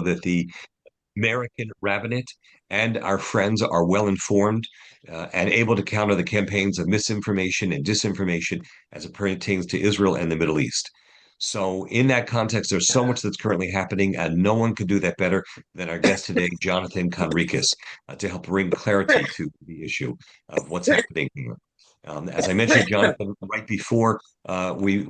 that the American rabbinate and our friends are well informed and able to counter the campaigns of misinformation and disinformation as it pertains to Israel and the Middle East. So, in that context, there's so much that's currently happening, and no one could do that better than our guest today, Jonathan Conricus, to help bring clarity to the issue of what's happening here. As I mentioned, Jonathan, right before we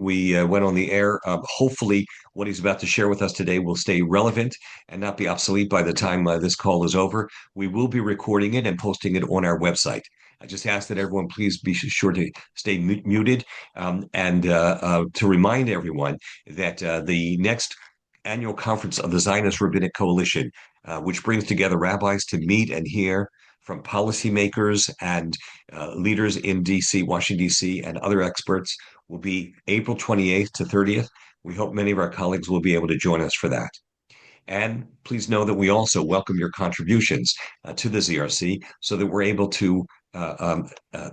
went on the air, hopefully what he's about to share with us today will stay relevant and not be obsolete by the time this call is over. We will be recording it and posting it on our website. I just ask that everyone please be sure to stay muted and to remind everyone that the next annual conference of the Zionist Rabbinic Coalition, which brings together rabbis to meet and hear from policymakers and leaders in DC, Washington, DC, and other experts, will be April 28th to 30th. We hope many of our colleagues will be able to join us for that. And please know that we also welcome your contributions to the ZRC so that we're able to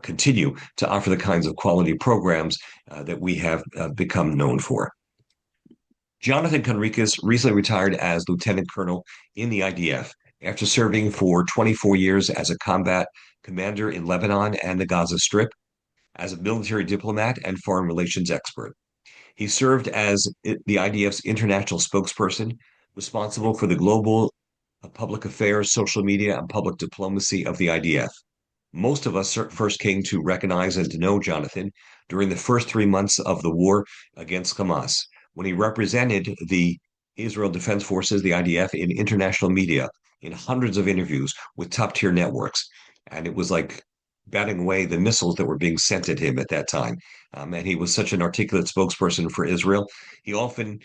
continue to offer the kinds of quality programs that we have become known for. Jonathan Conricus recently retired as Lieutenant Colonel in the IDF after serving for 24 years as a combat commander in Lebanon and the Gaza Strip, as a military diplomat and foreign relations expert. He served as the IDF's international spokesperson, responsible for the global public affairs, social media, and public diplomacy of the IDF. Most of us first came to recognize and to know Jonathan during the first 3 months of the war against Hamas, when he represented the Israel Defense Forces, the IDF, in international media in hundreds of interviews with top-tier networks. And it was like batting away the missiles that were being sent at him at that time. And he was such an articulate spokesperson for Israel. He often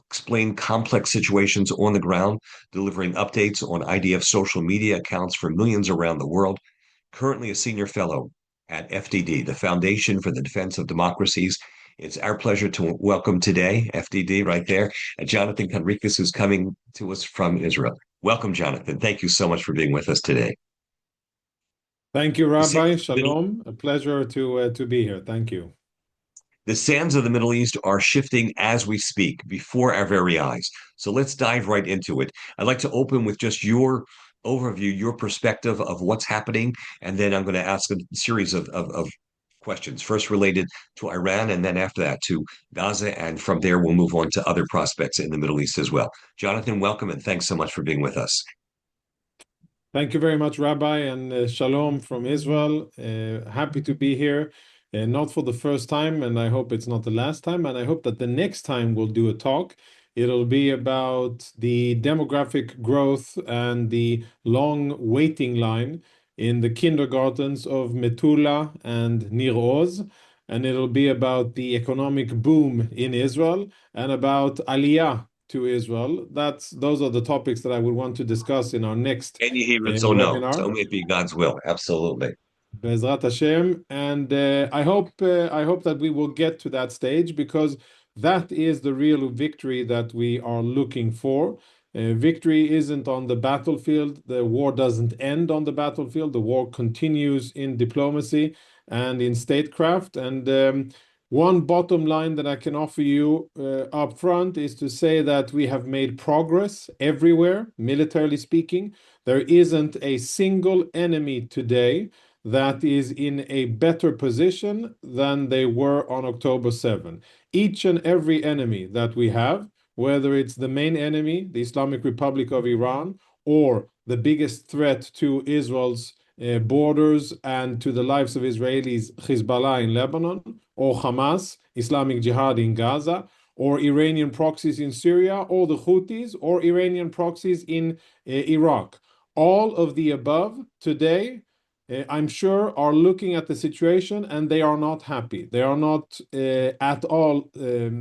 explained complex situations on the ground, delivering updates on IDF social media accounts for millions around the world. Currently a senior fellow at FDD, the Foundation for the Defense of Democracies. It's our pleasure to welcome today, FDD right there, Jonathan Conricus, who's coming to us from Israel. Welcome, Jonathan. Thank you so much for being with us today. Thank you, Rabbi. Shalom. A pleasure to be here. Thank you. The sands of the Middle East are shifting as we speak, before our very eyes. So let's dive right into it. I'd like to open with just your overview, your perspective of what's happening, and then I'm going to ask a series of questions, first related to Iran, and then after that to Gaza, and from there we'll move on to other prospects in the Middle East as well. Jonathan, welcome, and thanks so much for being with us. Thank you very much, Rabbi, and shalom from Israel. Happy to be here. Not for the first time, and I hope it's not the last time, and I hope that the next time we'll do a talk, it'll be about the demographic growth and the long waiting line in the kindergartens of Metula and Nir Oz, and it'll be about the economic boom in Israel and about Aliyah to Israel. Those are the topics that I would want to discuss in our next Can you hear it? So webinar. no, so it be God's will. Absolutely. Bezrat Hashem, and I hope that we will get to that stage, because that is the real victory that we are looking for. Victory isn't on the battlefield. The war doesn't end on the battlefield. The war continues in diplomacy and in statecraft. And one bottom line that I can offer you up front is to say that we have made progress everywhere, militarily speaking. There isn't a single enemy today that is in a better position than they were on October 7. Each and every enemy that we have, whether it's the main enemy, the Islamic Republic of Iran, or the biggest threat to Israel's borders and to the lives of Israelis, Hezbollah in Lebanon, or Hamas, Islamic Jihad in Gaza, or Iranian proxies in Syria, or the Houthis, or Iranian proxies in Iraq. All of the above today, I'm sure, are looking at the situation and they are not happy. They are not at all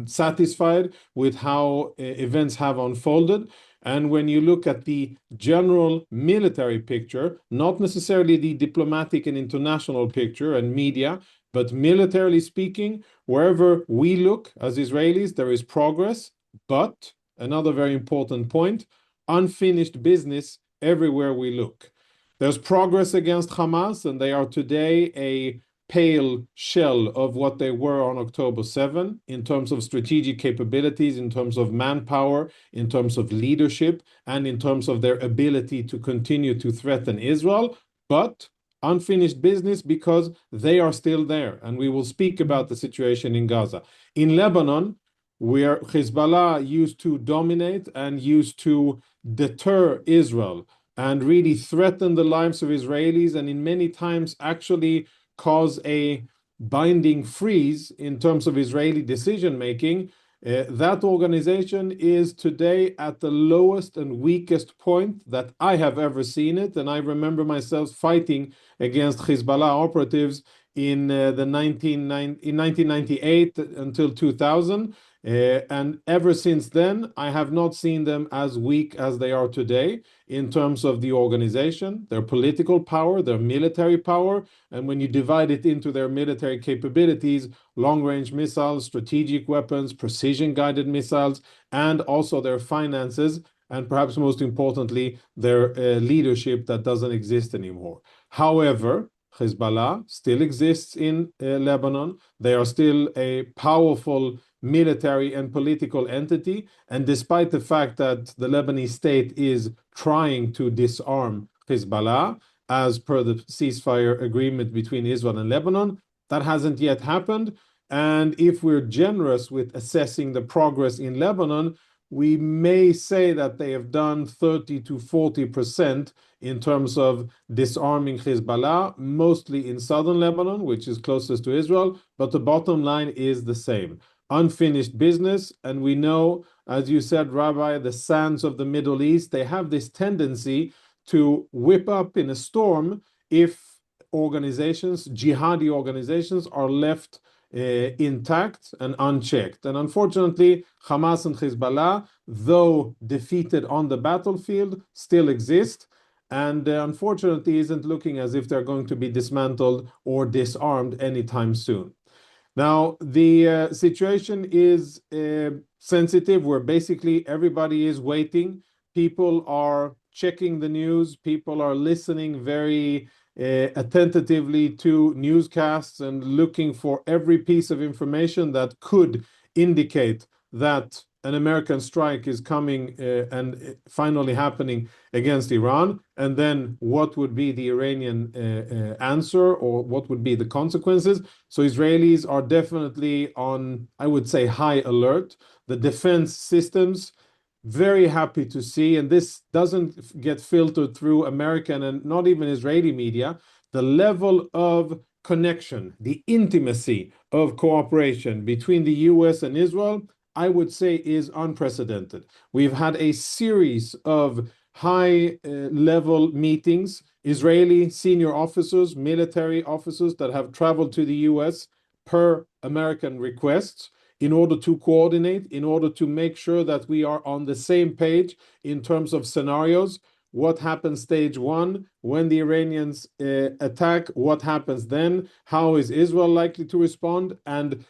satisfied with how events have unfolded. And when you look at the general military picture, not necessarily the diplomatic and international picture and media, but militarily speaking, wherever we look as Israelis, there is progress. But another very important point, unfinished business everywhere we look. There's progress against Hamas, and they are today a pale shell of what they were on October 7 in terms of strategic capabilities, in terms of manpower, in terms of leadership, and in terms of their ability to continue to threaten Israel. But unfinished business because they are still there. And we will speak about the situation in Gaza. In Lebanon, where Hezbollah used to dominate and used to deter Israel and really threaten the lives of Israelis, and in many times actually cause a binding freeze in terms of Israeli decision making. That organization is today at the lowest and weakest point that I have ever seen it. And I remember myself fighting against Hezbollah operatives in 1998 until 2000. And ever since then, I have not seen them as weak as they are today in terms of the organization, their political power, their military power. And when you divide it into their military capabilities, long-range missiles, strategic weapons, precision-guided missiles, and also their finances, and perhaps most importantly, their leadership that doesn't exist anymore. However, Hezbollah still exists in Lebanon. They are still a powerful military and political entity. And despite the fact that the Lebanese state is trying to disarm Hezbollah, as per the ceasefire agreement between Israel and Lebanon, that hasn't yet happened. And if we're generous with assessing the progress in Lebanon, we may say that they have done 30 to 40% in terms of disarming Hezbollah, mostly in southern Lebanon, which is closest to Israel. But the bottom line is the same: unfinished business. And we know, as you said, Rabbi, the sands of the Middle East, they have this tendency to whip up in a storm if organizations, jihadi organizations, are left intact and unchecked. And unfortunately, Hamas and Hezbollah, though defeated on the battlefield, still exist. And unfortunately, isn't looking as if they're going to be dismantled or disarmed anytime soon. Now, the situation is sensitive, where basically everybody is waiting. People are checking the news. People are listening very attentively to newscasts and looking for every piece of information that could indicate that an American strike is coming and finally happening against Iran. And then what would be the Iranian answer, or what would be the consequences? So Israelis are definitely on, I would say, high alert. The defense systems, very happy to see, and this doesn't get filtered through American and not even Israeli media, the level of connection, the intimacy of cooperation between the US and Israel, I would say, is unprecedented. We've had a series of high level meetings, Israeli senior officers, military officers that have traveled to the US per American requests, in order to coordinate, in order to make sure that we are on the same page in terms of scenarios. What happens stage one? When the Iranians attack, what happens then? How is Israel likely to respond? And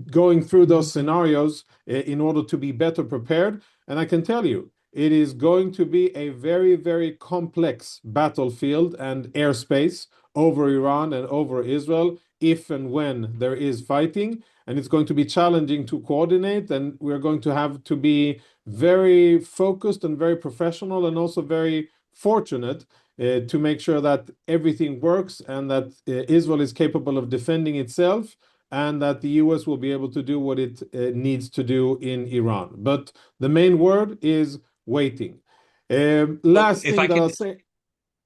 going through those scenarios in order to be better prepared. And I can tell you, it is going to be a very, very complex battlefield and airspace over Iran and over Israel if and when there is fighting. And it's going to be challenging to coordinate, and we're going to have to be very focused and very professional, and also very fortunate to make sure that everything works, and that Israel is capable of defending itself, and that the US will be able to do what it needs to do in Iran. But the main word is waiting. Well, Last thing that I'll say.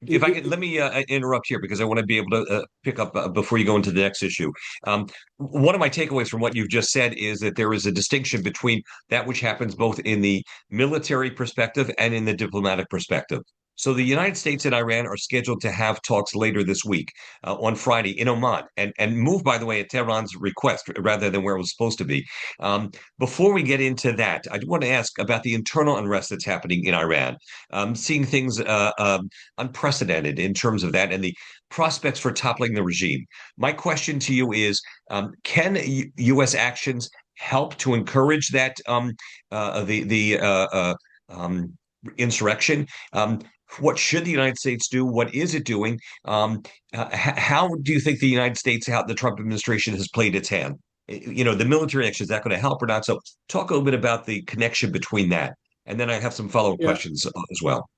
if I can, let me interrupt here because I want to be able to pick up before you go into the next issue. One of my takeaways from what you've just said is that there is a distinction between that which happens both in the military perspective and in the diplomatic perspective. So the United States and Iran are scheduled to have talks later this week on Friday in Oman, and move, by the way, at Tehran's request rather than where it was supposed to be. Before we get into that, I want to ask about the internal unrest that's happening in Iran. Seeing things unprecedented in terms of that and the prospects for toppling the regime. My question to you is, can U.S. actions help to encourage that the insurrection. What should the United States do? What is it doing? How do you think the United States, how the Trump administration has played its hand? The military action, is that going to help or not? So, talk a little bit about the connection between that. And then I have some follow-up Yeah. questions as well.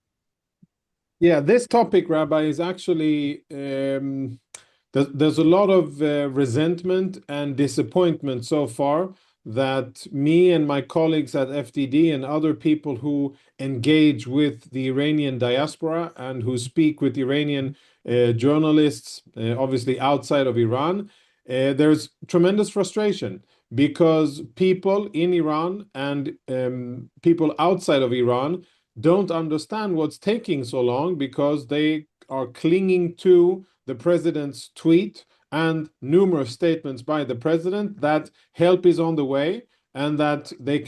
Yeah, this topic, Rabbi, is actually there's a lot of resentment and disappointment so far that me and my colleagues at FDD and other people who engage with the Iranian diaspora and who speak with Iranian journalists, obviously outside of Iran, there's tremendous frustration because people in Iran and people outside of Iran don't understand what's taking so long because they are clinging to the president's tweet and numerous statements by the president that help is on the way and that they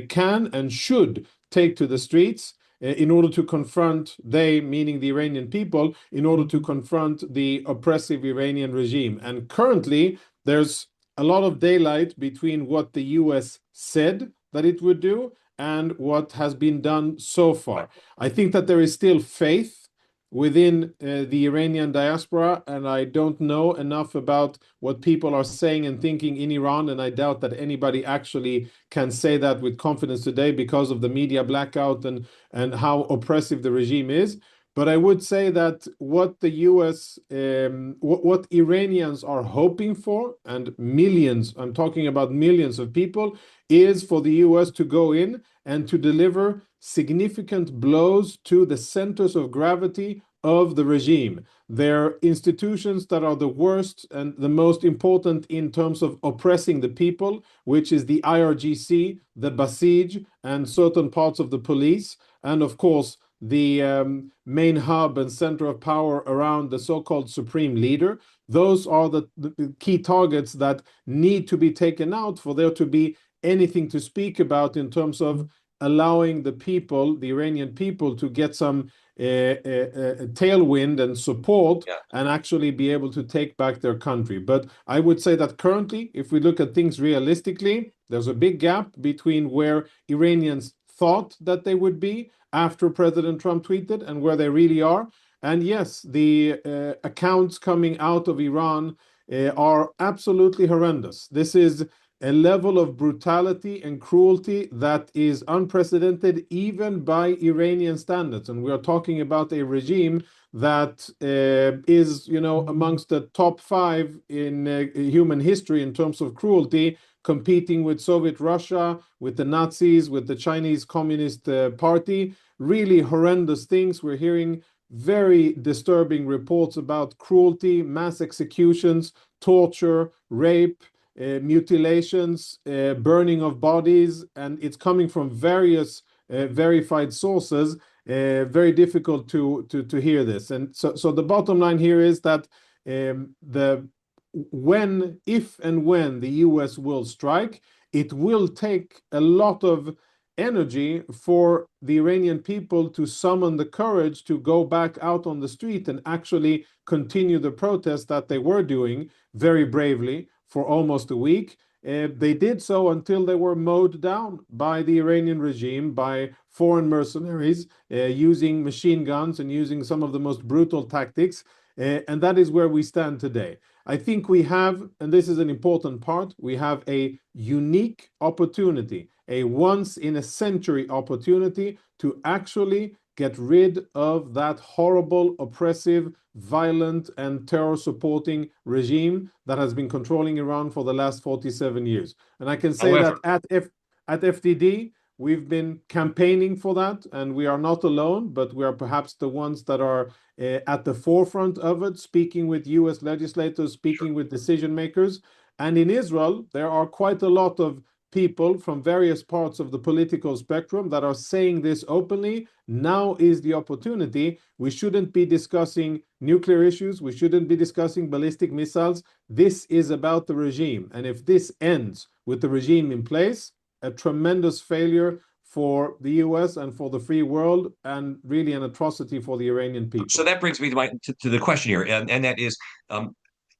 can and should take to the streets in order to confront, they meaning the Iranian people, in order to confront the oppressive Iranian regime. And currently there's a lot of daylight between what the US said that it would do and what has been done so far. I think that there is still faith within the Iranian diaspora, and I don't know enough about what people are saying and thinking in Iran, and I doubt that anybody actually can say that with confidence today because of the media blackout and how oppressive the regime is. But I would say that what the US, what Iranians are hoping for, and millions, I'm talking about millions of people, is for the US to go in and to deliver significant blows to the centers of gravity of the regime. Their institutions that are the worst and the most important in terms of oppressing the people, which is the IRGC, the Basij, and certain parts of the police, and of course, the main hub and center of power around the so-called supreme leader. Those are the key targets that need to be taken out for there to be anything to speak about in terms of allowing the people, the Iranian people, to get some tailwind and support Yeah. and actually be able to take back their country. But I would say that currently, if we look at things realistically, there's a big gap between where Iranians thought that they would be after President Trump tweeted and where they really are. And yes, the accounts coming out of Iran are absolutely horrendous. This is a level of brutality and cruelty that is unprecedented even by Iranian standards. And we are talking about a regime that is, amongst the top five in human history in terms of cruelty, competing with Soviet Russia, with the Nazis, with the Chinese Communist Party. Really horrendous things. We're hearing very disturbing reports about cruelty, mass executions, torture, rape, mutilations, burning of bodies, and it's coming from various verified sources. Very difficult to hear this, and so the bottom line here is that if and when the U.S. will strike, it will take a lot of energy for the Iranian people to summon the courage to go back out on the street and actually continue the protest that they were doing very bravely for almost a week. They did so until they were mowed down by the Iranian regime, by foreign mercenaries, using machine guns and using some of the most brutal tactics. And that is where we stand today. I think we have, and this is an important part, we have a unique opportunity, a once in a century opportunity to actually get rid of that horrible, oppressive, violent, and terror supporting regime that has been controlling Iran for the last 47 years. And I can say However, that at FDD, we've been campaigning for that, and we are not alone, but we are perhaps the ones that are at the forefront of it, speaking with US legislators, sure. speaking with decision makers. And in Israel, there are quite a lot of people from various parts of the political spectrum that are saying this openly. Now is the opportunity. We shouldn't be discussing nuclear issues. We shouldn't be discussing ballistic missiles. This is about the regime. And if this ends with the regime in place, a tremendous failure for the US and for the free world, and really an atrocity for the Iranian people. So that brings me to the question here, and that is, um,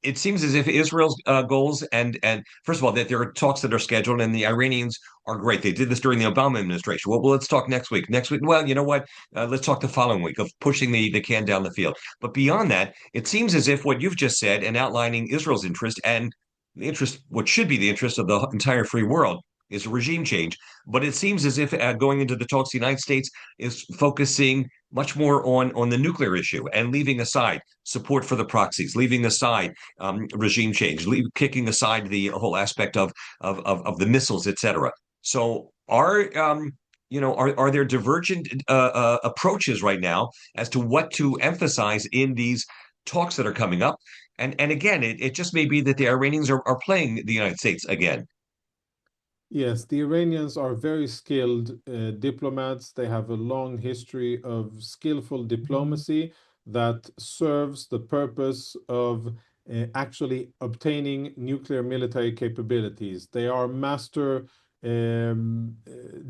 it seems as if Israel's goals and first of all that there are talks that are scheduled and the Iranians are great. They did this during the Obama administration. Well, let's talk next week. Next week, well, you know what? Let's talk the following week of pushing the can down the field. But beyond that, it seems as if what you've just said and outlining Israel's interest and the interest, what should be the interest of the entire free world, is a regime change. But it seems as if going into the talks, the United States is focusing much more on the nuclear issue and leaving aside support for the proxies, leaving aside regime change, kicking aside the whole aspect of the missiles, et cetera. So are there divergent approaches right now as to what to emphasize in these talks that are coming up? And again, it just may be that the Iranians are playing the United States again. Yes, the Iranians are very skilled diplomats. They have a long history of skillful diplomacy that serves the purpose of actually obtaining nuclear military capabilities. They are master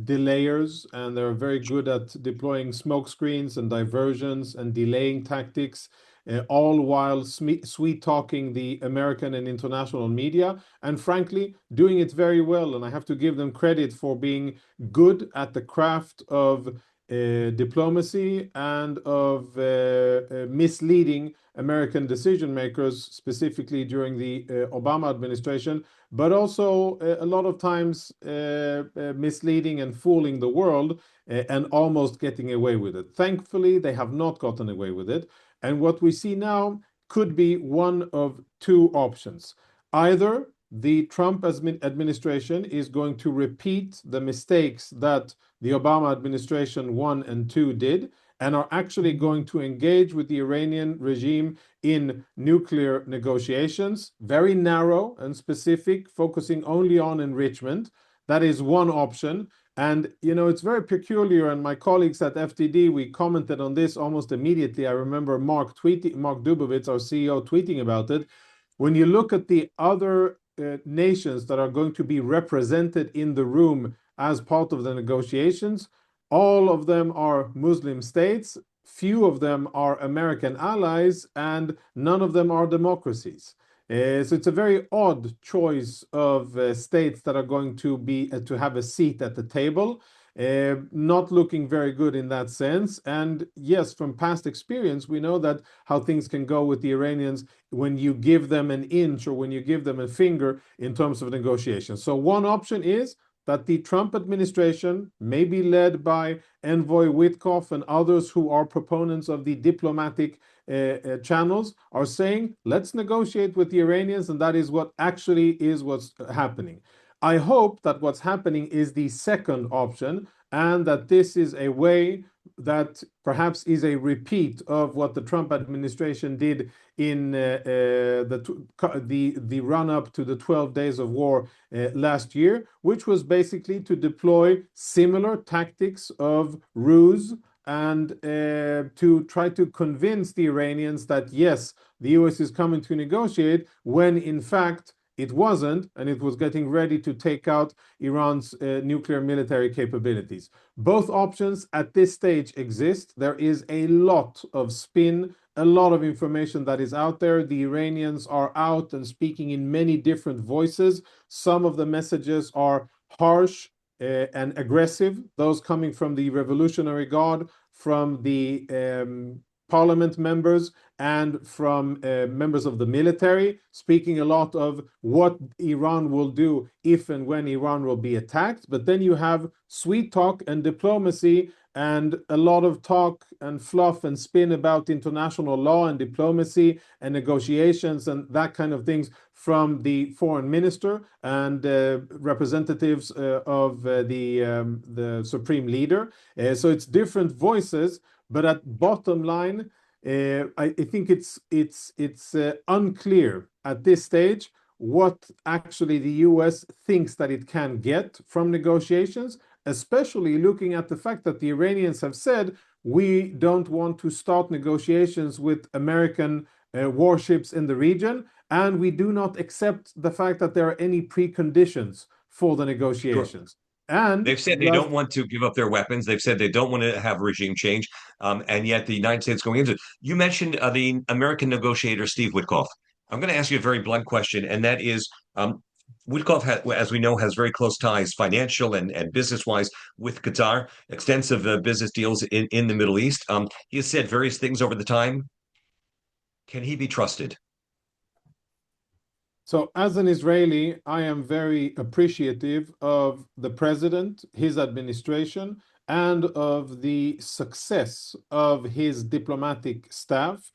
delayers, and they're very good at deploying smoke screens and diversions and delaying tactics, all while sweet talking the American and international media, and frankly, doing it very well. And I have to give them credit for being good at the craft of diplomacy and of misleading American decision makers, specifically during the Obama administration, but also a lot of times misleading and fooling the world and almost getting away with it. Thankfully, they have not gotten away with it. And what we see now could be one of two options. Either the Trump administration is going to repeat the mistakes that the Obama administration 1 and 2 did, and are actually going to engage with the Iranian regime in nuclear negotiations, very narrow and specific, focusing only on enrichment. That is one option. And, it's very peculiar. And my colleagues at FTD, we commented on this almost immediately. I remember Mark Dubovitz, our CEO, tweeting about it. When you look at the other nations that are going to be represented in the room as part of the negotiations, all of them are Muslim states, few of them are American allies, and none of them are democracies. So it's a very odd choice of states that are going to be to have a seat at the table. Not looking very good in that sense. And yes, from past experience, we know that how things can go with the Iranians when you give them an inch or when you give them a finger in terms of negotiations. So one option is that the Trump administration, may be led by Envoy Witkoff and others who are proponents of the diplomatic channels, are saying, let's negotiate with the Iranians, and that is what actually is what's happening. I hope that what's happening is the second option, and that this is a way that perhaps is a repeat of what the Trump administration did in the run-up to the 12 days of war last year, which was basically to deploy similar tactics of ruse and to try to convince the Iranians that, yes, the US is coming to negotiate, when in fact it wasn't, and it was getting ready to take out Iran's nuclear military capabilities. Both options at this stage exist. There is a lot of spin, a lot of information that is out there. The Iranians are out and speaking in many different voices. Some of the messages are harsh and aggressive, those coming from the Revolutionary Guard, from the parliament members, and from members of the military, speaking a lot of what Iran will do if and when Iran will be attacked. But then you have sweet talk and diplomacy and a lot of talk and fluff and spin about international law and diplomacy and negotiations and that kind of things from the foreign minister and representatives of the supreme leader. So it's different voices, but at bottom line, I think it's unclear at this stage what actually the US thinks that it can get from negotiations, especially looking at the fact that the Iranians have said, we don't want to start negotiations with American warships in the region, and we do not accept the fact that there are any preconditions for the Sure. negotiations. And They've said they last, don't want to give up their weapons. They've said they don't want to have regime change. And yet the United States going into it. You mentioned the American negotiator, Steve Witkoff. I'm going to ask you a very blunt question, and that is, Witkoff, as we know, has very close ties, financial and business-wise, with Qatar, extensive business deals in the Middle East. He has said various things over the time. Can he be trusted? So, as an Israeli, I am very appreciative of the president, his administration, and of the success of his diplomatic staff,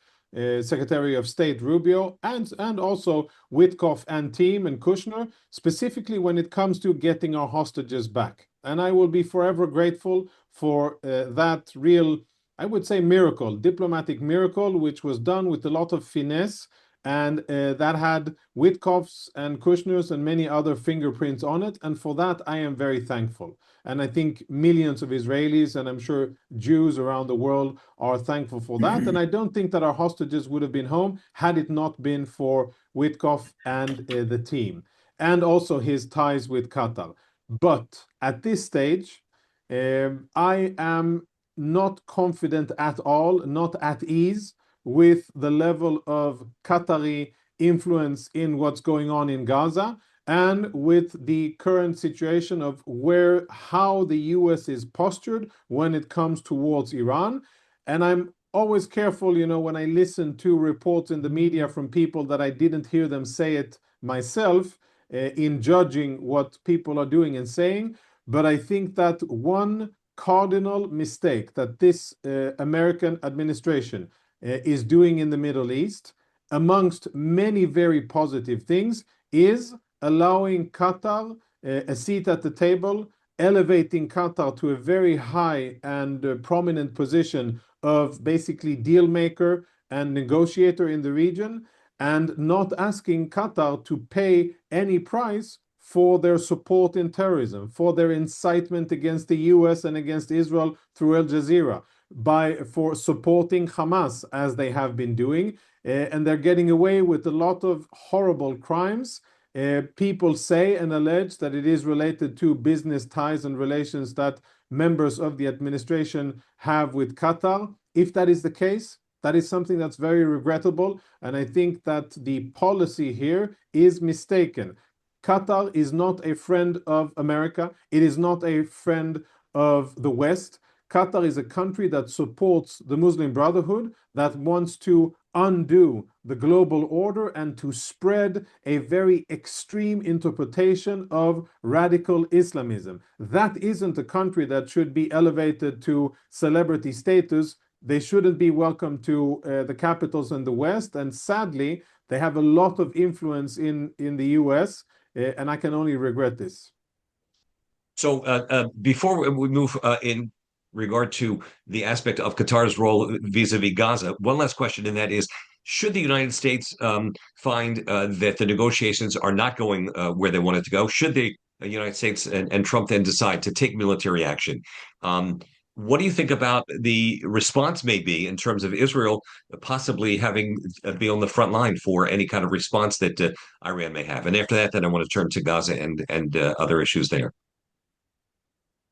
Secretary of State Rubio, and also Witkoff and team and Kushner, specifically when it comes to getting our hostages back. And I will be forever grateful for that real, I would say, miracle, diplomatic miracle, which was done with a lot of finesse and that had Witkoff's and Kushner's and many other fingerprints on it. And for that, I am very thankful. And I think millions of Israelis, and I'm sure Jews around the world, are thankful for that. And I don't think that our hostages would have been home had it not been for Witkoff and the team, and also his ties with Qatar. But at this stage, I am not confident at all, not at ease with the level of Qatari influence in what's going on in Gaza and with the current situation of how the US is postured when it comes towards Iran. And I'm always careful, when I listen to reports in the media from people that I didn't hear them say it myself, in judging what people are doing and saying. But I think that one cardinal mistake that this American administration is doing in the Middle East, amongst many very positive things, is allowing Qatar a seat at the table, elevating Qatar to a very high and prominent position of basically deal maker and negotiator in the region, and not asking Qatar to pay any price for their support in terrorism, for their incitement against the US and against Israel through Al Jazeera, for supporting Hamas as they have been doing, and they're getting away with a lot of horrible crimes. People say and allege that it is related to business ties and relations that members of the administration have with Qatar. If that is the case, that is something that's very regrettable, and I think that the policy here is mistaken. Qatar is not a friend of America. It is not a friend of the West. Qatar is a country that supports the Muslim Brotherhood, that wants to undo the global order and to spread a very extreme interpretation of radical Islamism. That isn't a country that should be elevated to celebrity status. They shouldn't be welcome to the capitals in the West. And sadly, they have a lot of influence in the US, and I can only regret this. So before we move in regard to the aspect of Qatar's role vis-a-vis Gaza, one last question, and that is, should the United States find that the negotiations are not going where they want it to go, should the United States and Trump then decide to take military action? What do you think about the response may be in terms of Israel possibly having be on the front line for any kind of response that Iran may have? And after that, then I want to turn to Gaza and other issues there.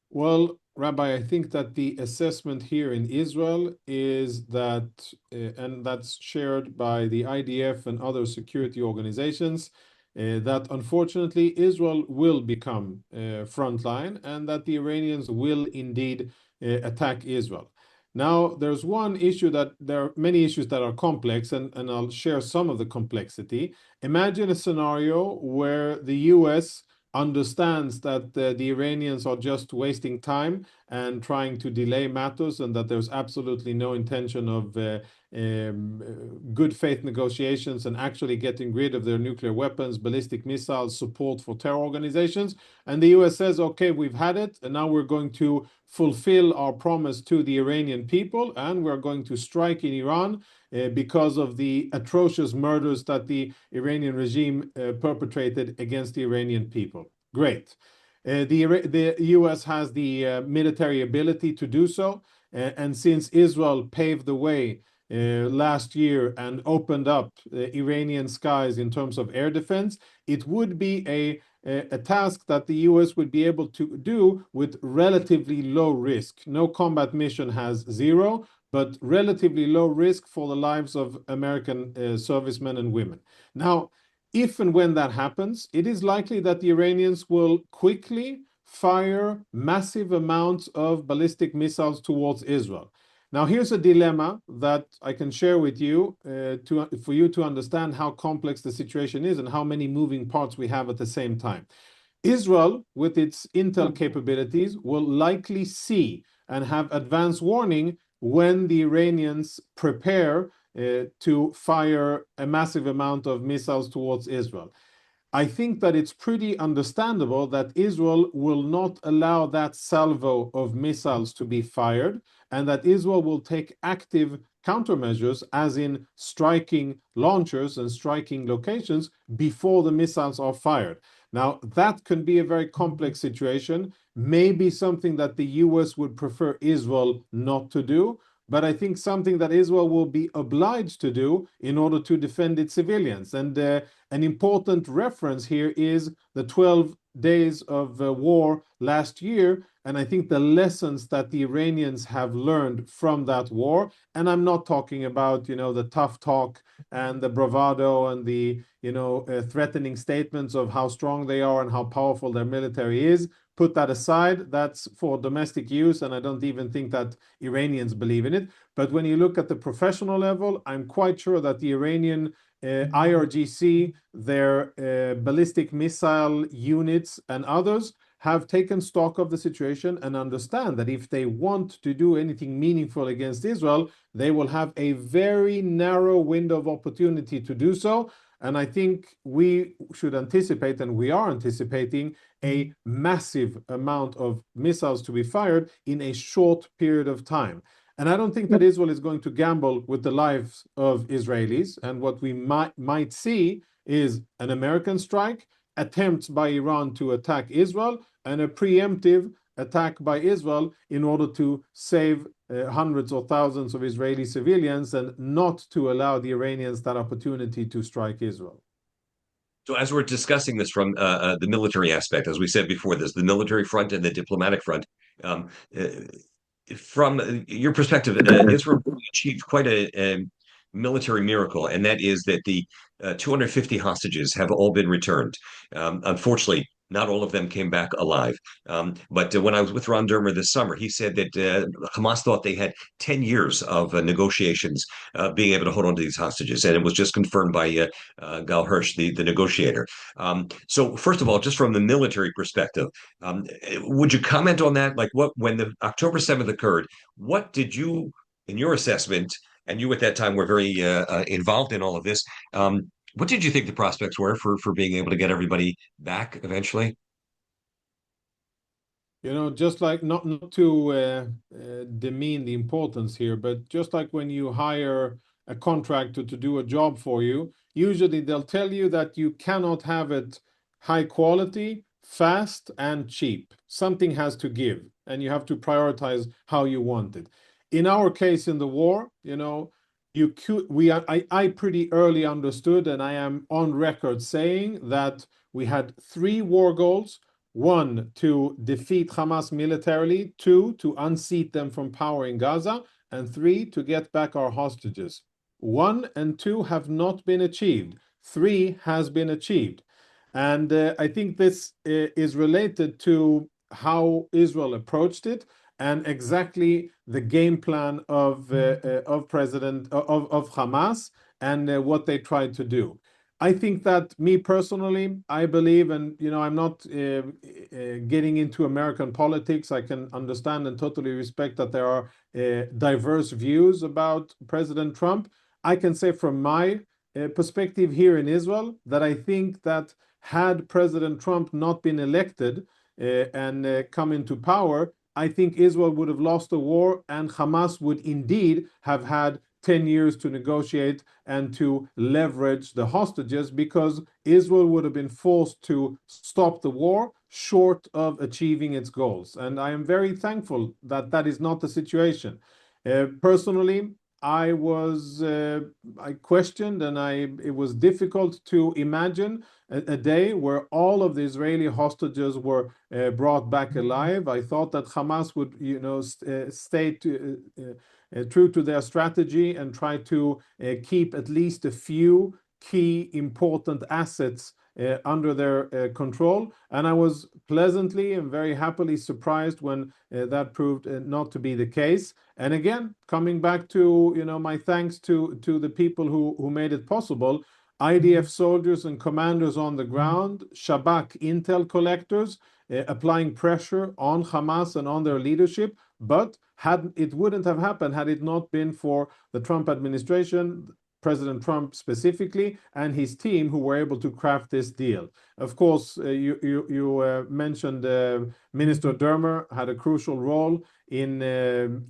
Well, Rabbi, I think that the assessment here in Israel is that, and that's shared by the IDF and other security organizations, that unfortunately Israel will become frontline and that the Iranians will indeed attack Israel. Now, there's one issue that there are many issues that are complex, and I'll share some of the complexity. Imagine a scenario where the US understands that the Iranians are just wasting time and trying to delay matters, and that there's absolutely no intention of good faith negotiations and actually getting rid of their nuclear weapons, ballistic missiles, support for terror organizations. And the US says, okay, we've had it, and now we're going to fulfill our promise to the Iranian people, and we're going to strike in Iran because of the atrocious murders that the Iranian regime perpetrated against the Iranian people. Great. The US has the military ability to do so. And since Israel paved the way last year and opened up Iranian skies in terms of air defense, it would be a task that the US would be able to do with relatively low risk. No combat mission has zero, but relatively low risk for the lives of American servicemen and women. Now, if and when that happens, it is likely that the Iranians will quickly fire massive amounts of ballistic missiles towards Israel. Now, here's a dilemma that I can share with you for you to understand how complex the situation is and how many moving parts we have at the same time. Israel, with its intel capabilities, will likely see and have advance warning when the Iranians prepare to fire a massive amount of missiles towards Israel. I think that it's pretty understandable that Israel will not allow that salvo of missiles to be fired, and that Israel will take active countermeasures, as in striking launchers and striking locations before the missiles are fired. Now, that can be a very complex situation, maybe something that the US would prefer Israel not to do, but I think something that Israel will be obliged to do in order to defend its civilians. And an important reference here is the 12 days of war last year, and I think the lessons that the Iranians have learned from that war. And I'm not talking about, the tough talk and the bravado and the, threatening statements of how strong they are and how powerful their military is. Put that aside. That's for domestic use, and I don't even think that Iranians believe in it. But when you look at the professional level, I'm quite sure that the Iranian IRGC, their ballistic missile units, and others have taken stock of the situation and understand that if they want to do anything meaningful against Israel, they will have a very narrow window of opportunity to do so. And I think we should anticipate, and we are anticipating, a massive amount of missiles to be fired in a short period of time. And I don't think that Israel is going to gamble with the lives of Israelis. And what we might see is an American strike, attempts by Iran to attack Israel, and a preemptive attack by Israel in order to save hundreds or thousands of Israeli civilians and not to allow the Iranians that opportunity to strike Israel. So, as we're discussing this from the military aspect, as we said before, there's the military front and the diplomatic front. Um, uh, from your perspective, Israel achieved quite a military miracle, and that is that the 250 hostages have all been returned. Unfortunately, not all of them came back alive. But when I was with Ron Dermer this summer, he said that Hamas thought they had 10 years of negotiations being able to hold on to these hostages. And it was just confirmed by Gal Hirsch, the negotiator. So, first of all, just from the military perspective, would you comment on that? Like, when the October 7th occurred, what did you, in your assessment, and you at that time were very involved in all of this, what did you think the prospects were for being able to get everybody back eventually? Just like not to demean the importance here, but just like when you hire a contractor to do a job for you, usually they'll tell you that you cannot have it high quality, fast, and cheap. Something has to give, and you have to prioritize how you want it. In our case in the war, I pretty early understood, and I am on record saying that we had three war goals. One, to defeat Hamas militarily. Two, to unseat them from power in Gaza. And three, to get back our hostages. One and two have not been achieved. Three has been achieved. And I think this is related to how Israel approached it and exactly the game plan of President of Hamas and what they tried to do. I think that me personally, I believe, and I'm not getting into American politics. I can understand and totally respect that there are diverse views about President Trump. I can say from my perspective here in Israel that I think that had President Trump not been elected and come into power, I think Israel would have lost the war and Hamas would indeed have had 10 years to negotiate and to leverage the hostages, because Israel would have been forced to stop the war short of achieving its goals. And I am very thankful that that is not the situation. Personally, I questioned, and it was difficult to imagine a day where all of the Israeli hostages were brought back alive. I thought that Hamas would, stay true to their strategy and try to keep at least a few key important assets under their control. And I was pleasantly and very happily surprised when that proved not to be the case. And again, coming back to my thanks to the people who made it possible. IDF soldiers and commanders on the ground, Shabak intel collectors, applying pressure on Hamas and on their leadership. But it wouldn't have happened had it not been for the Trump administration, President Trump specifically, and his team, who were able to craft this deal. Of course, you mentioned Minister Dermer had a crucial role in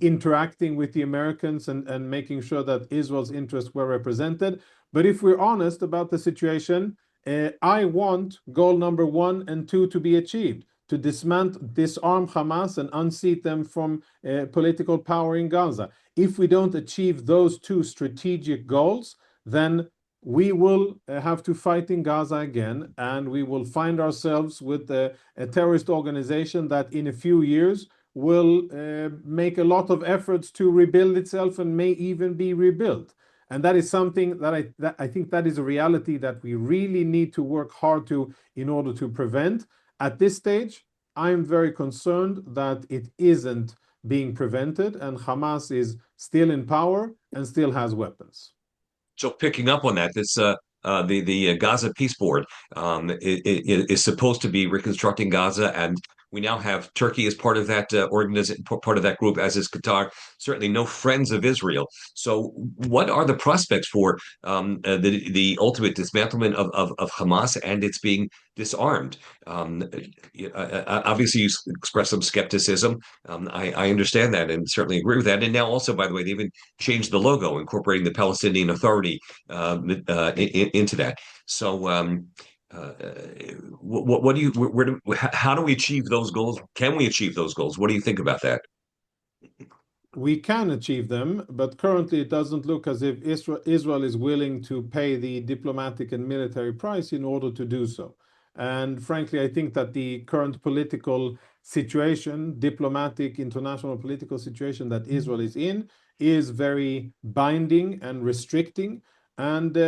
interacting with the Americans and making sure that Israel's interests were represented. But if we're honest about the situation, I want goal number 1 and 2 to be achieved, to disarm Hamas and unseat them from political power in Gaza. If we don't achieve those 2 strategic goals, then we will have to fight in Gaza again, and we will find ourselves with a terrorist organization that in a few years will make a lot of efforts to rebuild itself and may even be rebuilt. And that is something that I think that is a reality that we really need to work hard to in order to prevent. At this stage, I'm very concerned that it isn't being prevented, and Hamas is still in power and still has weapons. So picking up on that, the Gaza Peace Board is supposed to be reconstructing Gaza, and we now have Turkey as part of that organization, part of that group, as is Qatar. Certainly, no friends of Israel. So, what are the prospects for the ultimate dismantlement of Hamas and its being disarmed? Obviously, you express some skepticism. I understand that and certainly agree with that. And now, also, by the way, they even changed the logo, incorporating the Palestinian Authority into that. So, what do you, how do we achieve those goals? Can we achieve those goals? What do you think about that? We can achieve them, but currently it doesn't look as if Israel is willing to pay the diplomatic and military price in order to do so. And frankly, I think that the current political situation, diplomatic, international political situation that Israel is in, is very binding and restricting. And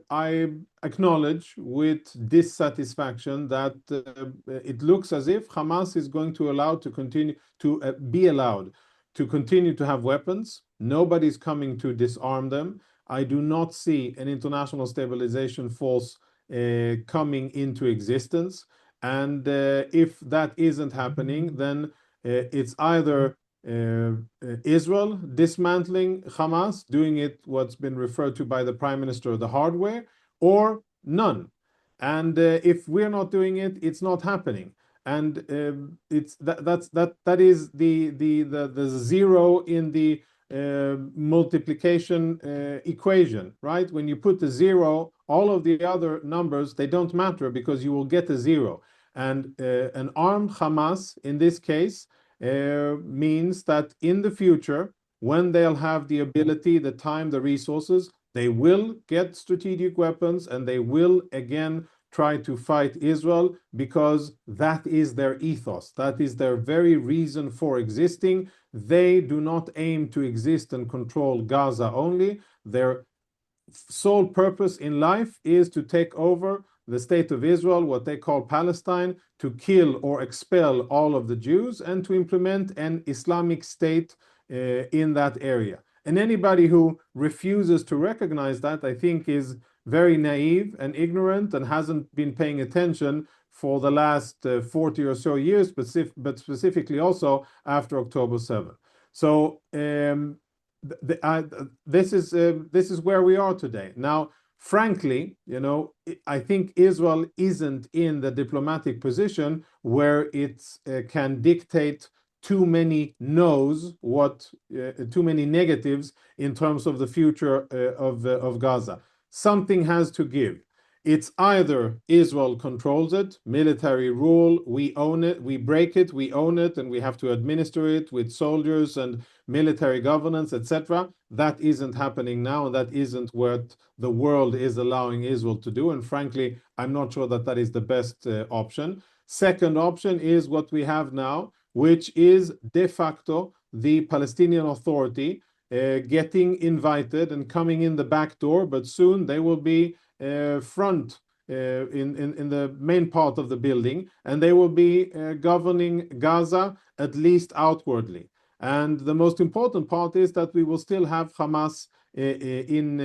I acknowledge with dissatisfaction that it looks as if Hamas is going to be allowed to continue to have weapons. Nobody's coming to disarm them. I do not see an international stabilization force coming into existence. And if that isn't happening, then it's either Israel dismantling Hamas, doing it what's been referred to by the Prime Minister the hard way, or none. And if we're not doing it, it's not happening. And that is the zero in the multiplication equation, right? When you put the zero, all of the other numbers, they don't matter because you will get a zero. And an armed Hamas in this case means that in the future, when they'll have the ability, the time, the resources, they will get strategic weapons and they will again try to fight Israel, because that is their ethos. That is their very reason for existing. They do not aim to exist and control Gaza only. Their sole purpose in life is to take over the state of Israel, what they call Palestine, to kill or expel all of the Jews and to implement an Islamic state in that area. And anybody who refuses to recognize that, I think, is very naive and ignorant and hasn't been paying attention for the last 40 or so years, but specifically also after October 7th. So this is where we are today. Now, frankly, I think Israel isn't in the diplomatic position where it can dictate too many no's, too many negatives in terms of the future of Gaza. Something has to give. It's either Israel controls it, military rule, we own it, we break it, we own it, and we have to administer it with soldiers and military governance, etc. That isn't happening now, and that isn't what the world is allowing Israel to do. And frankly, I'm not sure that that is the best option. Second option is what we have now, which is de facto the Palestinian Authority getting invited and coming in the back door, but soon they will be front in the main part of the building, and they will be governing Gaza at least outwardly. And the most important part is that we will still have Hamas in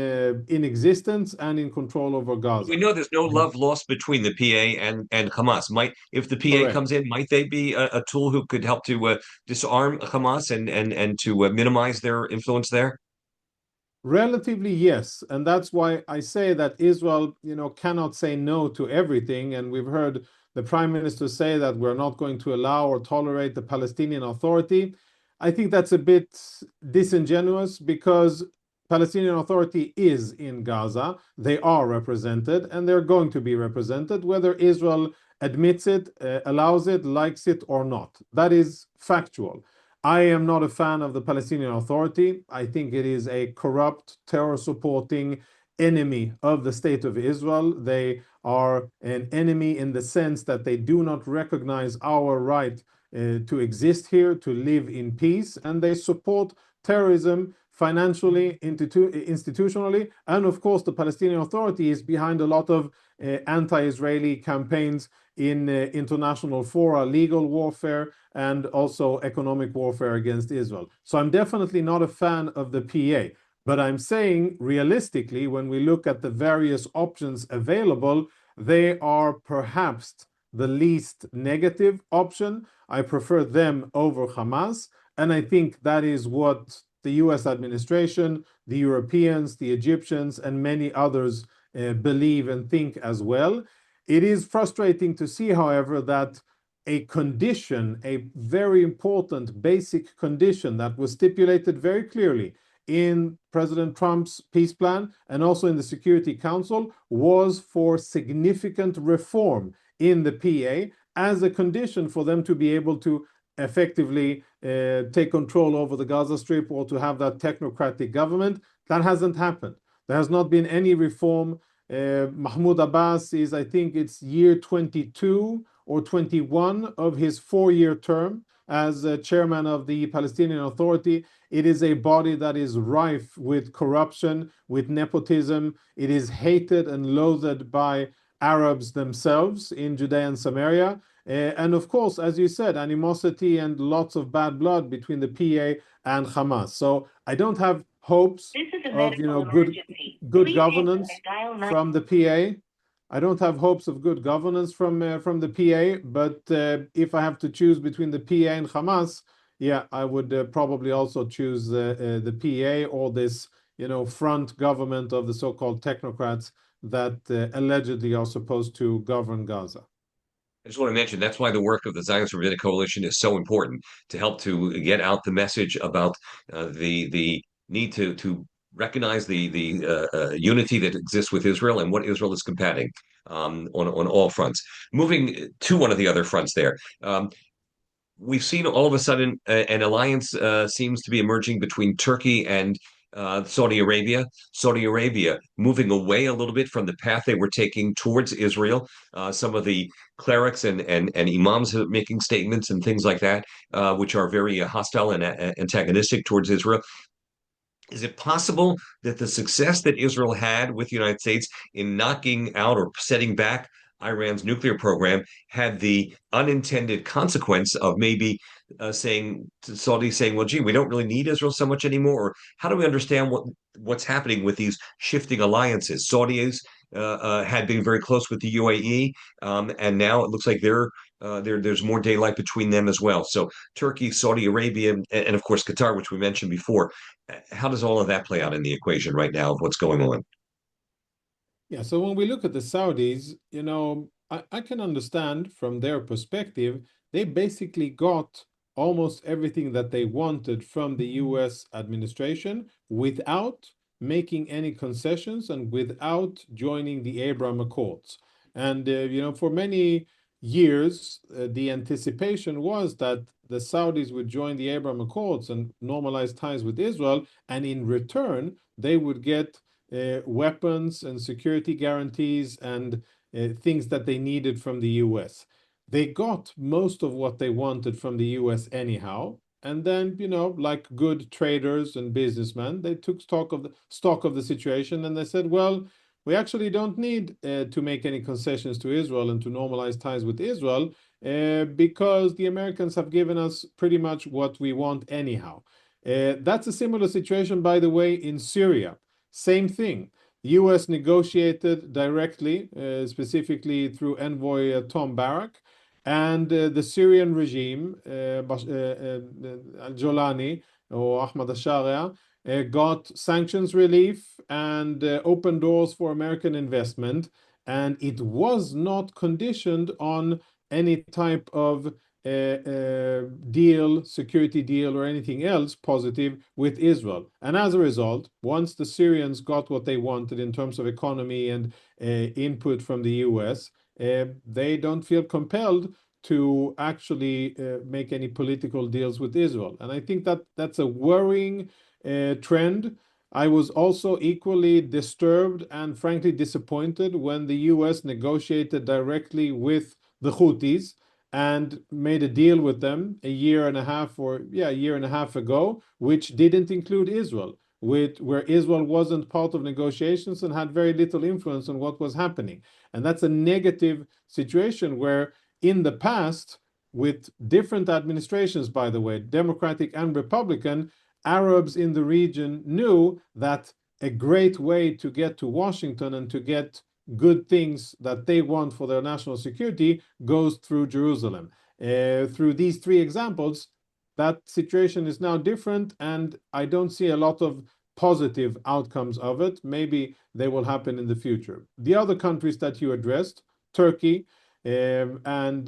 existence and in control over We Gaza. know there's no love lost between the PA and Hamas. Might if the PA comes Correct. in, might they be a tool who could help to disarm Hamas and to minimize their influence there? Relatively, yes. And that's why I say that Israel, cannot say no to everything. And we've heard the prime minister say that we're not going to allow or tolerate the Palestinian Authority. I think that's a bit disingenuous because Palestinian Authority is in Gaza. They are represented and they're going to be represented, whether Israel admits it, allows it, likes it or not. That is factual. I am not a fan of the Palestinian Authority. I think it is a corrupt, terror supporting enemy of the state of Israel. They are an enemy in the sense that they do not recognize our right to exist here, to live in peace, and they support terrorism financially, institutionally. And of course, the Palestinian Authority is behind a lot of anti-Israeli campaigns in international fora, legal warfare, and also economic warfare against Israel. So I'm definitely not a fan of the PA. But I'm saying realistically, when we look at the various options available, they are perhaps the least negative option. I prefer them over Hamas. And I think that is what the US administration, the Europeans, the Egyptians, and many others believe and think as well. It is frustrating to see, however, that a condition, a very important basic condition that was stipulated very clearly in President Trump's peace plan and also in the Security Council was for significant reform in the PA as a condition for them to be able to effectively take control over the Gaza Strip or to have that technocratic government. That hasn't happened. There has not been any reform. Mahmoud Abbas is, I think it's year 22 or 21 of his 4-year term as chairman of the Palestinian Authority. It is a body that is rife with corruption, with nepotism. It is hated and loathed by Arabs themselves in Judea and Samaria. And of course, as you said, animosity and lots of bad blood between the PA and Hamas. So I don't have hopes of good governance from the PA. I don't have hopes of good governance from the PA, but if I have to choose between the PA and Hamas, yeah, I would probably also choose the PA or this, front government of the so-called technocrats that allegedly are supposed to govern Gaza. I just want to mention that's why the work of the Zionist Rabbinic Coalition is so important to help to get out the message about the need to recognize the unity that exists with Israel and what Israel is combating on all fronts. Moving to one of the other fronts there. We've seen all of a sudden an alliance seems to be emerging between Turkey and Saudi Arabia. Saudi Arabia moving away a little bit from the path they were taking towards Israel. Some of the clerics and imams are making statements and things like that, which are very hostile and antagonistic towards Israel. Is it possible that the success that Israel had with the United States in knocking out or setting back Iran's nuclear program had the unintended consequence of maybe saying to Saudi saying, "Well, gee, we don't really need Israel so much anymore"? Or how do we understand what's happening with these shifting alliances? Saudis had been very close with the UAE, and now it looks like there's more daylight between them as well. So Turkey, Saudi Arabia, and of course Qatar, which we mentioned before. How does all of that play out in the equation right now of what's going on? Yeah, so when we look at the Saudis, I can understand from their perspective, they basically got almost everything that they wanted from the US administration without making any concessions and without joining the Abraham Accords. And for many years, the anticipation was that the Saudis would join the Abraham Accords and normalize ties with Israel, and in return, they would get weapons and security guarantees and things that they needed from the US. They got most of what they wanted from the US anyhow. And then, like good traders and businessmen, they took stock of the situation, and they said, well, we actually don't need to make any concessions to Israel and to normalize ties with Israel because the Americans have given us pretty much what we want anyhow. That's a similar situation, by the way, in Syria. Same thing. U.S. negotiated directly, specifically through envoy Tom Barrack, and the Syrian regime, Al-Jolani or Ahmad al-Sharia, got sanctions relief and open doors for American investment. And it was not conditioned on any type of deal, security deal, or anything else positive with Israel. And as a result, once the Syrians got what they wanted in terms of economy and input from the US, they don't feel compelled to actually make any political deals with Israel. And I think that that's a worrying trend. I was also equally disturbed and frankly disappointed when the US negotiated directly with the Houthis and made a deal with them a year and a half ago, which didn't include Israel, where Israel wasn't part of negotiations and had very little influence on what was happening. And that's a negative situation where in the past, with different administrations, by the way, Democratic and Republican, Arabs in the region knew that a great way to get to Washington and to get good things that they want for their national security goes through Jerusalem. Through these three examples, that situation is now different, and I don't see a lot of positive outcomes of it. Maybe they will happen in the future. The other countries that you addressed, Turkey and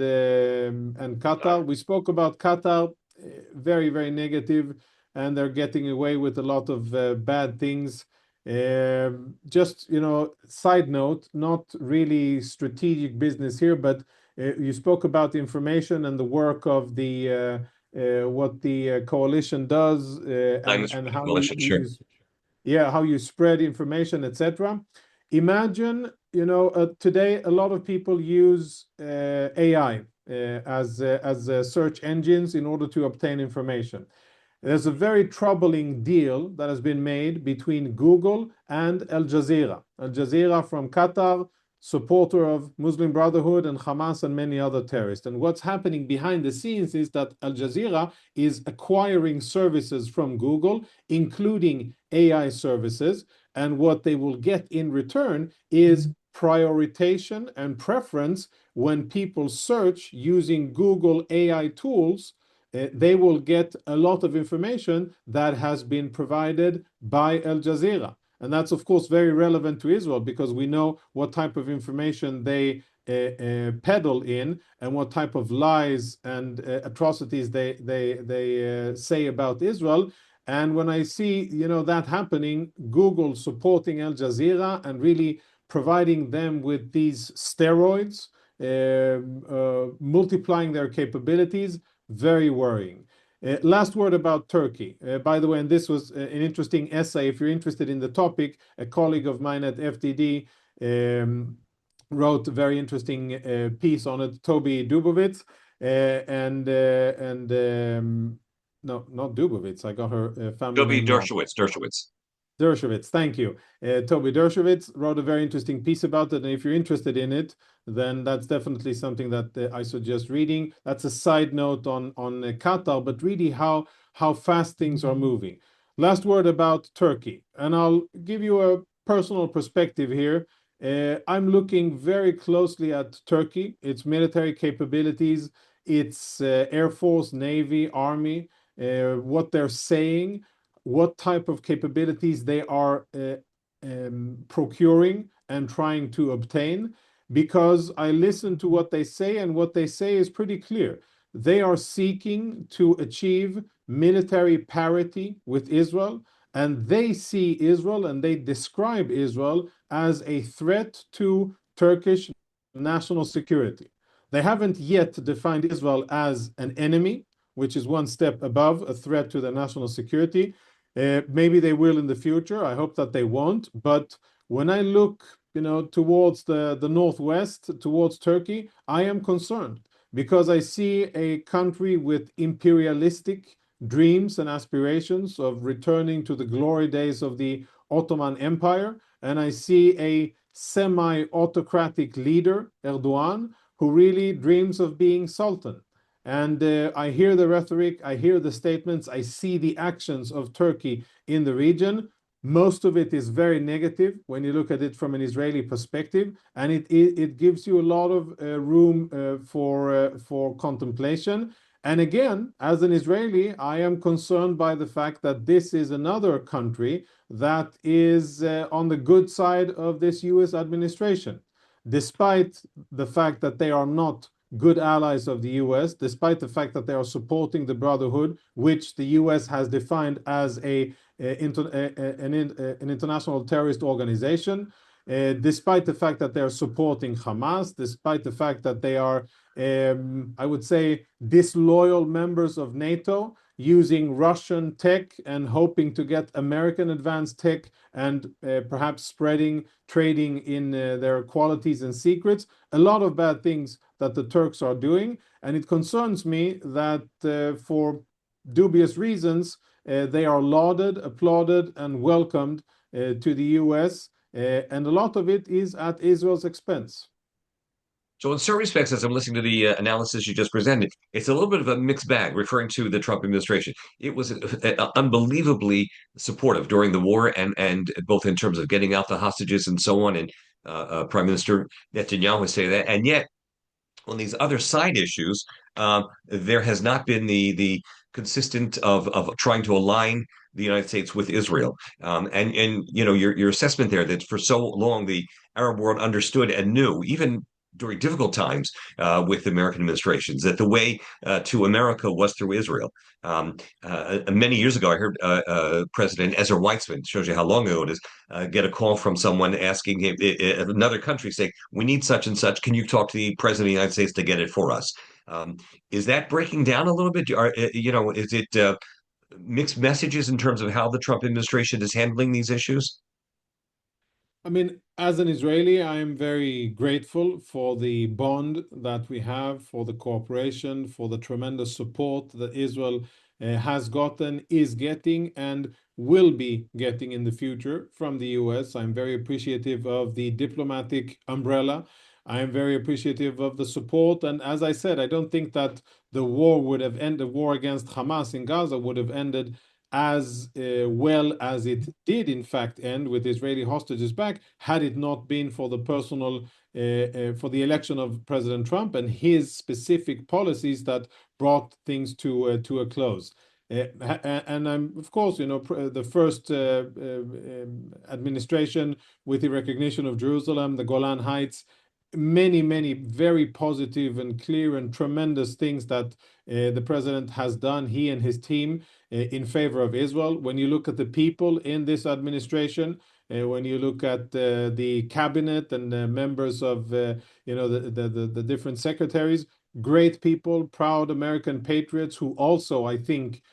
Qatar. We spoke about Qatar, very, very negative, and they're getting away with a lot of bad things. Just, side note, not really strategic business here, but you spoke about information and the work of the what the coalition does and how Coalition, sure. how you spread information, etc. Imagine, today a lot of people use AI as search engines in order to obtain information. There's a very troubling deal that has been made between Google and Al Jazeera. Al Jazeera from Qatar, supporter of Muslim Brotherhood and Hamas and many other terrorists. And what's happening behind the scenes is that Al Jazeera is acquiring services from Google, including AI services. And what they will get in return is prioritization and preference when people search using Google AI tools. They will get a lot of information that has been provided by Al Jazeera. And that's, of course, very relevant to Israel because we know what type of information they peddle in and what type of lies and atrocities they say about Israel. And when I see, that happening, Google supporting Al Jazeera and really providing them with these steroids, multiplying their capabilities, very worrying. Last word about Turkey. By the way, and this was an interesting essay. If you're interested in the topic, a colleague of mine at FDD wrote a very interesting piece on it, Toby Dubovitz, no, not Dubovitz. I got her family Toby name wrong. Dershowitz. Thank you. Toby Dershowitz wrote a very interesting piece about it. And if you're interested in it, then that's definitely something that I suggest reading. That's a side note on Qatar, but really how fast things are moving. Last word about Turkey. And I'll give you a personal perspective here. I'm looking very closely at Turkey, its military capabilities, its Air Force, Navy, Army, what they're saying, what type of capabilities they are procuring and trying to obtain, because I listen to what they say, and what they say is pretty clear. They are seeking to achieve military parity with Israel, and they see Israel and they describe Israel as a threat to Turkish national security. They haven't yet defined Israel as an enemy, which is one step above a threat to the national security. Maybe they will in the future. I hope that they won't. But when I look, towards the northwest, towards Turkey, I am concerned because I see a country with imperialistic dreams and aspirations of returning to the glory days of the Ottoman Empire. And I see a semi-autocratic leader, Erdogan, who really dreams of being Sultan. And I hear the rhetoric, I hear the statements, I see the actions of Turkey in the region. Most of it is very negative when you look at it from an Israeli perspective, and it gives you a lot of room for contemplation. And again, as an Israeli, I am concerned by the fact that this is another country that is on the good side of this US administration, despite the fact that they are not good allies of the US, despite the fact that they are supporting the Brotherhood, which the US has defined as an international terrorist organization, despite the fact that they are supporting Hamas, despite the fact that they are, I would say, disloyal members of NATO, using Russian tech and hoping to get American advanced tech and perhaps spreading trading in their qualities and secrets. A lot of bad things that the Turks are doing. And it concerns me that for dubious reasons, they are lauded, applauded, and welcomed to the US. And a lot of it is at Israel's expense. So, in certain respects, as I'm listening to the analysis you just presented, it's a little bit of a mixed bag referring to the Trump administration. It was unbelievably supportive during the war, and both in terms of getting out the hostages and so on. And Prime Minister Netanyahu would say that. And yet, on these other side issues, there has not been the consistent of trying to align the United States with Israel. And your assessment there that for so long the Arab world understood and knew, even during difficult times with American administrations, that the way to America was through Israel. Many years ago, I heard President Ezra Weitzman, shows you how long ago it is, get a call from someone asking him, another country saying, we need such and such. Can you talk to the President of the United States to get it for us? Is that breaking down a little bit? Is it mixed messages in terms of how the Trump administration is handling these issues? I mean, as an Israeli, I am very grateful for the bond that we have, for the cooperation, for the tremendous support that Israel has gotten, is getting, and will be getting in the future from the US. I'm very appreciative of the diplomatic umbrella. I am very appreciative of the support. And as I said, I don't think that the war would have ended, the war against Hamas in Gaza would have ended as well as it did, in fact, end with Israeli hostages back, had it not been for the for the election of President Trump and his specific policies that brought things to a close. And I'm, of course, the first administration with the recognition of Jerusalem, the Golan Heights, many very positive and clear and tremendous things that the president has done, he and his team, in favor of Israel. When you look at the people in this administration, when you look at the cabinet and members of the different secretaries, great people, proud American patriots who also, I think,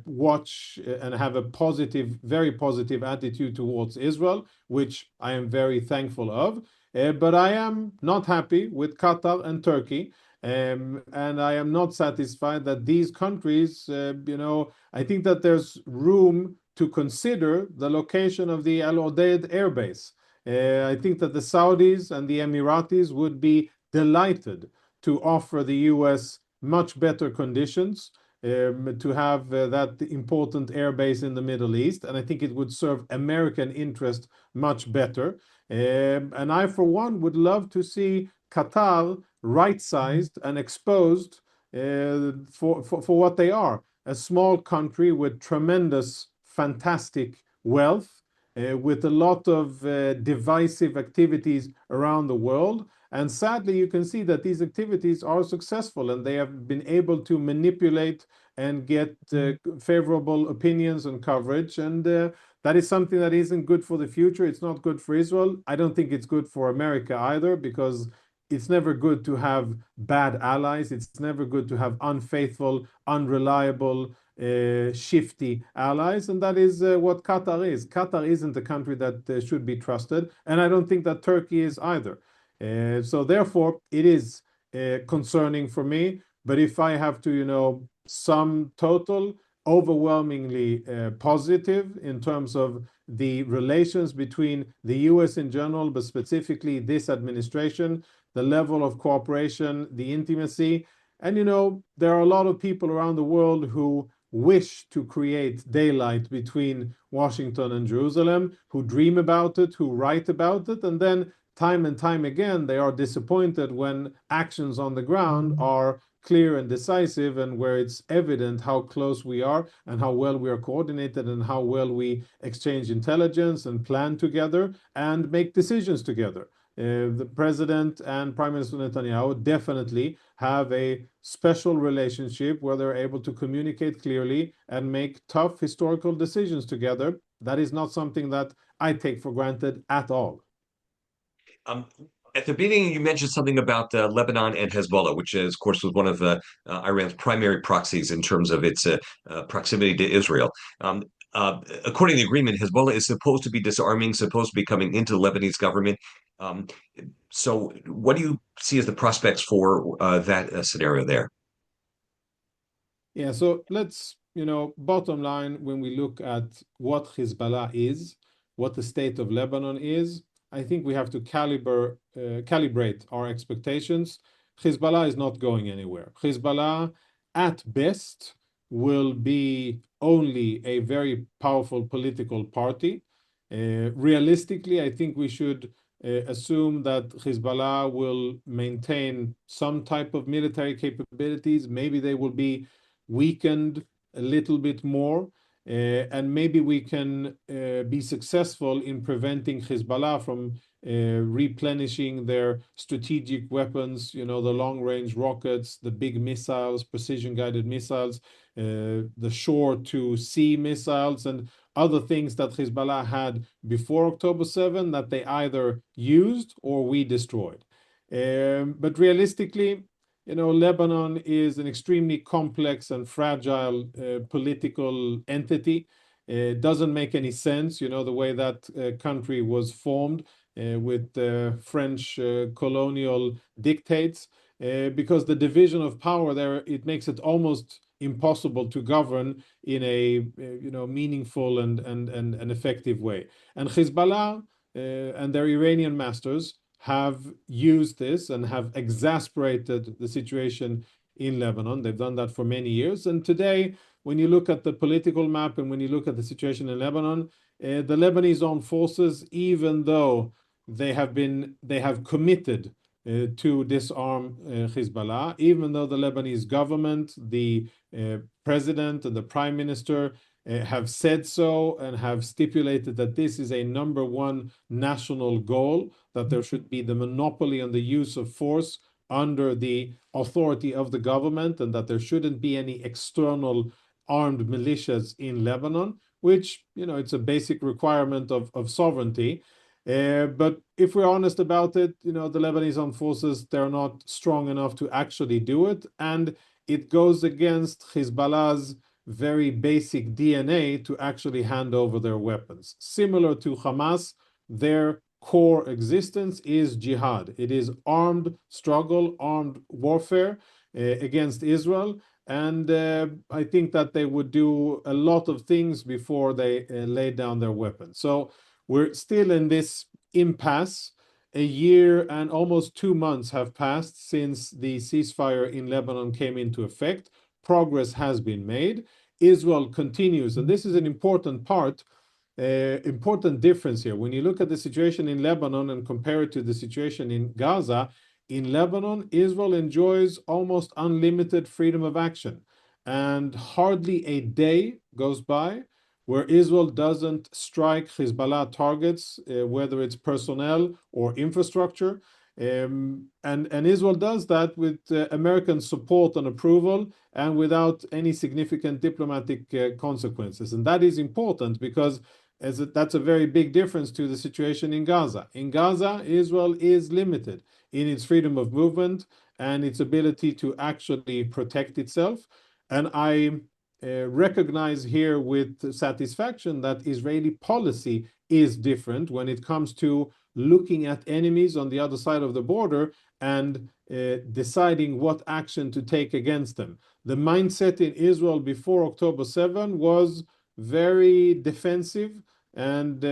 watch and have a positive, very positive attitude towards Israel, which I am very thankful of. But I am not happy with Qatar and Turkey. And I am not satisfied that these countries, I think that there's room to consider the location of the Al Udeid Air Base. I think that the Saudis and the Emiratis would be delighted to offer the US much better conditions to have that important air base in the Middle East. And I think it would serve American interest much better. And I, for one, would love to see Qatar right-sized and exposed for what they are, a small country with tremendous, fantastic wealth, with a lot of divisive activities around the world. And sadly, you can see that these activities are successful and they have been able to manipulate and get favorable opinions and coverage. And that is something that isn't good for the future. It's not good for Israel. I don't think it's good for America either, because it's never good to have bad allies. It's never good to have unfaithful, unreliable, shifty allies. And that is what Qatar is. Qatar isn't a country that should be trusted. And I don't think that Turkey is either. So therefore, it is concerning for me. But if I have to, sum total, overwhelmingly positive in terms of the relations between the US in general, but specifically this administration, the level of cooperation, the intimacy. And, there are a lot of people around the world who wish to create daylight between Washington and Jerusalem, who dream about it, who write about it, and then time and time again, they are disappointed when actions on the ground are clear and decisive, and where it's evident how close we are and how well we are coordinated and how well we exchange intelligence and plan together and make decisions together. The president and Prime Minister Netanyahu definitely have a special relationship where they're able to communicate clearly and make tough historical decisions together. That is not something that I take for granted at all. Um, at the beginning, you mentioned something about Lebanon and Hezbollah, which is, of course, was one of Iran's primary proxies in terms of its proximity to Israel. According to the agreement, Hezbollah is supposed to be disarming, supposed to be coming into the Lebanese government. Um, so, what do you see as the prospects for that scenario there? Yeah, so let's, bottom line, when we look at what Hezbollah is, what the state of Lebanon is, I think we have to calibrate our expectations. Hezbollah is not going anywhere. Hezbollah, at best, will be only a very powerful political party. Realistically, I think we should assume that Hezbollah will maintain some type of military capabilities. Maybe they will be weakened a little bit more, and maybe we can be successful in preventing Hezbollah from replenishing their strategic weapons, the long-range rockets, the big missiles, precision-guided missiles, the shore-to-sea missiles, and other things that Hezbollah had before October 7 that they either used or we destroyed. But realistically, Lebanon is an extremely complex and fragile political entity. It doesn't make any sense, the way that country was formed with French colonial dictates, because the division of power there, it makes it almost impossible to govern in a meaningful and effective way. And Hezbollah and their Iranian masters have used this and have exasperated the situation in Lebanon. They've done that for many years. And today, when you look at the political map and when you look at the situation in Lebanon, the Lebanese armed forces, even though they have committed to disarm Hezbollah, even though the Lebanese government, the president and the prime minister have said so and have stipulated that this is a number one national goal, that there should be the monopoly on the use of force under the authority of the government, and that there shouldn't be any external armed militias in Lebanon, which, it's a basic requirement of sovereignty. But if we're honest about it, the Lebanese armed forces, they're not strong enough to actually do it. And it goes against Hezbollah's very basic DNA to actually hand over their weapons. Similar to Hamas, their core existence is jihad. It is armed struggle, armed warfare against Israel. And I think that they would do a lot of things before they lay down their weapons. So we're still in this impasse. A year and almost 2 months have passed since the ceasefire in Lebanon came into effect. Progress has been made. Israel continues, and this is an important important difference here. When you look at the situation in Lebanon and compare it to the situation in Gaza, in Lebanon, Israel enjoys almost unlimited freedom of action. And hardly a day goes by where Israel doesn't strike Hezbollah targets, whether it's personnel or infrastructure. And Israel does that with American support and approval and without any significant diplomatic consequences. And that is important because that's a very big difference to the situation in Gaza. In Gaza, Israel is limited in its freedom of movement and its ability to actually protect itself. And I recognize here with satisfaction that Israeli policy is different when it comes to looking at enemies on the other side of the border and deciding what action to take against them. The mindset in Israel before October 7 was very defensive and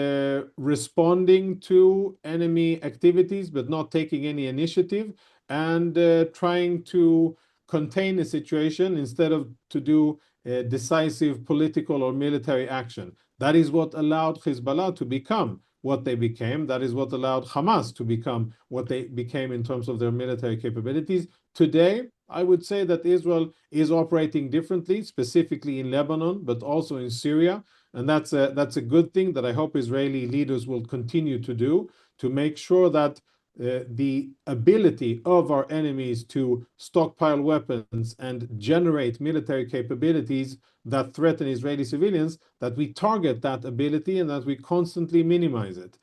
responding to enemy activities, but not taking any initiative and trying to contain a situation instead of to do decisive political or military action. That is what allowed Hezbollah to become what they became. That is what allowed Hamas to become what they became in terms of their military capabilities. Today, I would say that Israel is operating differently, specifically in Lebanon, but also in Syria. And that's a good thing that I hope Israeli leaders will continue to do to make sure that the ability of our enemies to stockpile weapons and generate military capabilities that threaten Israeli civilians, that we target that ability and that we constantly minimize it.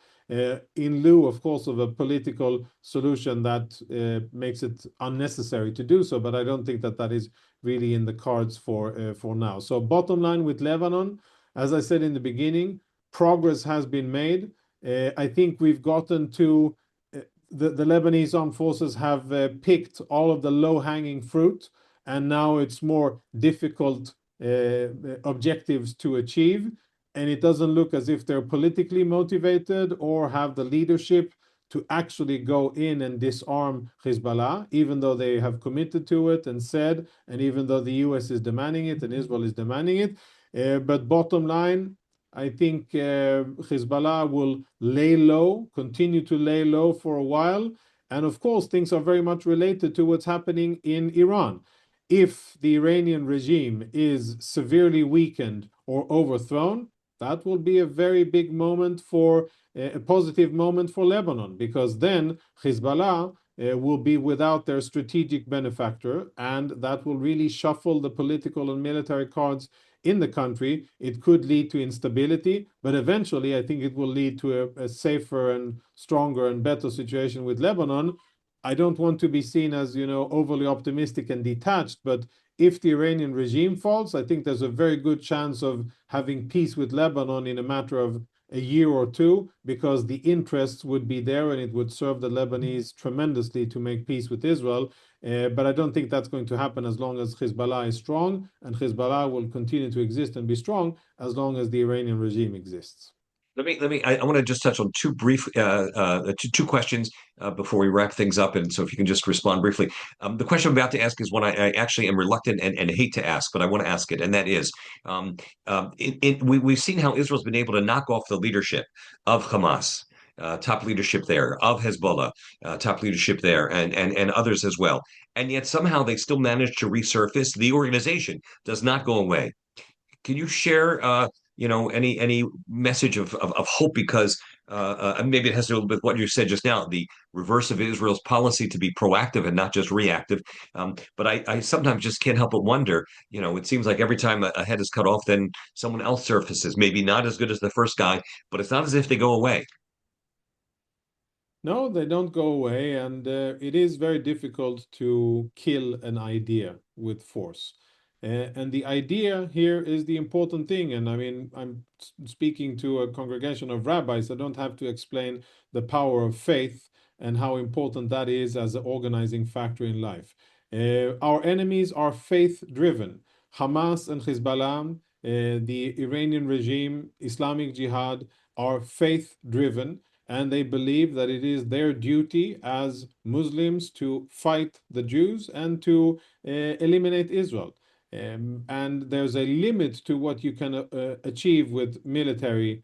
In lieu, of course, of a political solution that makes it unnecessary to do so. But I don't think that that is really in the cards for now. So bottom line with Lebanon, as I said in the beginning, progress has been made. I think we've gotten to the Lebanese armed forces have picked all of the low-hanging fruit, and now it's more difficult objectives to achieve. And it doesn't look as if they're politically motivated or have the leadership to actually go in and disarm Hezbollah, even though they have committed to it and said, and even though the US is demanding it and Israel is demanding it. But bottom line, I think Hezbollah will lay low, continue to lay low for a while. And of course, things are very much related to what's happening in Iran. If the Iranian regime is severely weakened or overthrown, that will be a very big moment for a positive moment for Lebanon, because then Hezbollah will be without their strategic benefactor, and that will really shuffle the political and military cards in the country. It could lead to instability, but eventually I think it will lead to a safer and stronger and better situation with Lebanon. I don't want to be seen as, overly optimistic and detached, but if the Iranian regime falls, I think there's a very good chance of having peace with Lebanon in a matter of a year or two, because the interests would be there and it would serve the Lebanese tremendously to make peace with Israel. But I don't think that's going to happen as long as Hezbollah is strong, and Hezbollah will continue to exist and be strong as long as the Iranian regime exists. I want to just touch on two questions before we wrap things up. And so if you can just respond briefly. The question I'm about to ask is one I actually am reluctant and hate to ask, but I want to ask it. And that is, we've seen how Israel's been able to knock off the leadership of Hamas. Top leadership there, of Hezbollah, top leadership there, and others as well. And yet somehow they still manage to resurface. The organization does not go away. Can you share, any message of hope? Because maybe it has to do with what you said just now, the reverse of Israel's policy to be proactive and not just reactive. But I sometimes just can't help but wonder. It seems like every time a head is cut off, then someone else surfaces. Maybe not as good as the first guy, but it's not as if they go away. No, they don't go away, and it is very difficult to kill an idea with force. And the idea here is the important thing. And I mean, I'm speaking to a congregation of rabbis. I don't have to explain the power of faith and how important that is as an organizing factor in life. Our enemies are faith-driven. Hamas and Hezbollah, the Iranian regime, Islamic Jihad, are faith-driven, and they believe that it is their duty as Muslims to fight the Jews and to eliminate Israel. And there's a limit to what you can achieve with military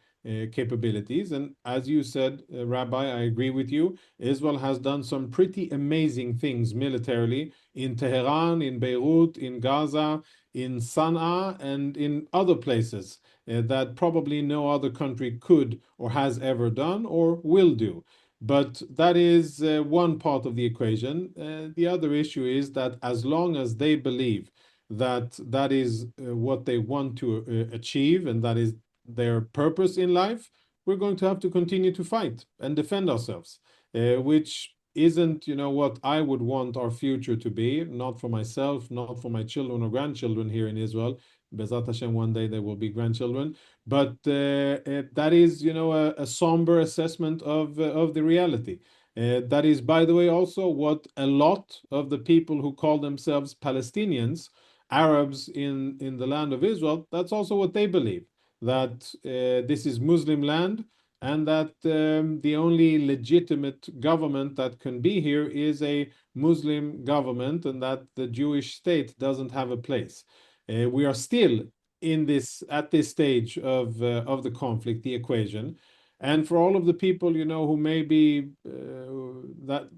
capabilities. And as you said, Rabbi, I agree with you. Israel has done some pretty amazing things militarily in Tehran, in Beirut, in Gaza, in Sana'a, and in other places that probably no other country could or has ever done or will do. But that is one part of the equation. The other issue is that as long as they believe that that is what they want to achieve and that is their purpose in life, we're going to have to continue to fight and defend ourselves, which isn't, what I would want our future to be, not for myself, not for my children or grandchildren here in Israel. Bezat Hashem, one day there will be grandchildren. But that is, a somber assessment of the reality. That is, by the way, also what a lot of the people who call themselves Palestinians, Arabs in the land of Israel, that's also what they believe, that this is Muslim land and that the only legitimate government that can be here is a Muslim government and that the Jewish state doesn't have a place. We are still in this at this stage of the conflict, the equation. And for all of the people, who may be that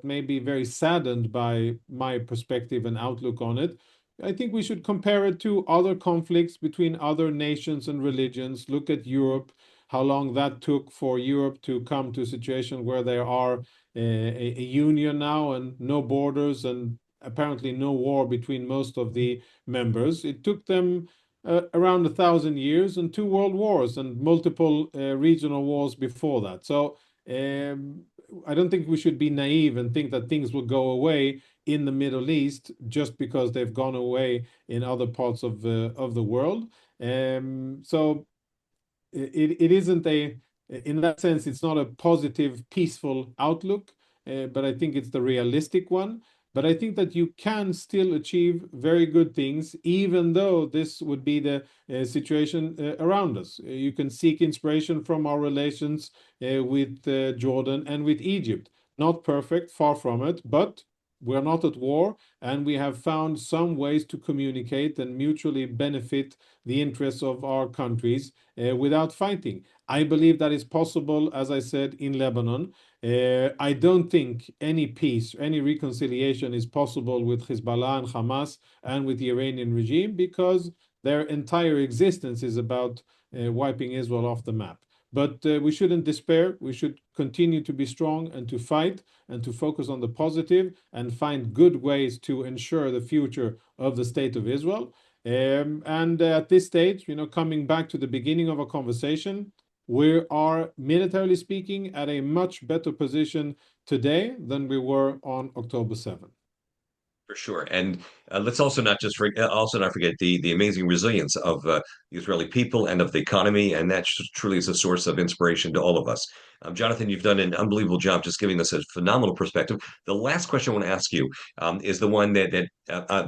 may be very saddened by my perspective and outlook on it, I think we should compare it to other conflicts between other nations and religions. Look at Europe, how long that took for Europe to come to a situation where there are a union now and no borders and apparently no war between most of the members. It took them around 1,000 years and two world wars and multiple regional wars before that. So I don't think we should be naive and think that things will go away in the Middle East just because they've gone away in other parts of the world. So it isn't in that sense, it's not a positive, peaceful outlook, but I think it's the realistic one. But I think that you can still achieve very good things, even though this would be the situation around us. You can seek inspiration from our relations with Jordan and with Egypt. Not perfect, far from it, but we're not at war, and we have found some ways to communicate and mutually benefit the interests of our countries without fighting. I believe that is possible, as I said, in Lebanon. I don't think any peace, any reconciliation is possible with Hezbollah and Hamas and with the Iranian regime because their entire existence is about wiping Israel off the map. But we shouldn't despair. We should continue to be strong and to fight and to focus on the positive and find good ways to ensure the future of the state of Israel. And at this stage, coming back to the beginning of our conversation, we are, militarily speaking, at a much better position today than we were on October 7th. For sure, and let's also not forget the amazing resilience of the Israeli people and of the economy, and that truly is a source of inspiration to all of us. Jonathan, you've done an unbelievable job just giving us a phenomenal perspective. The last question I want to ask you is the one that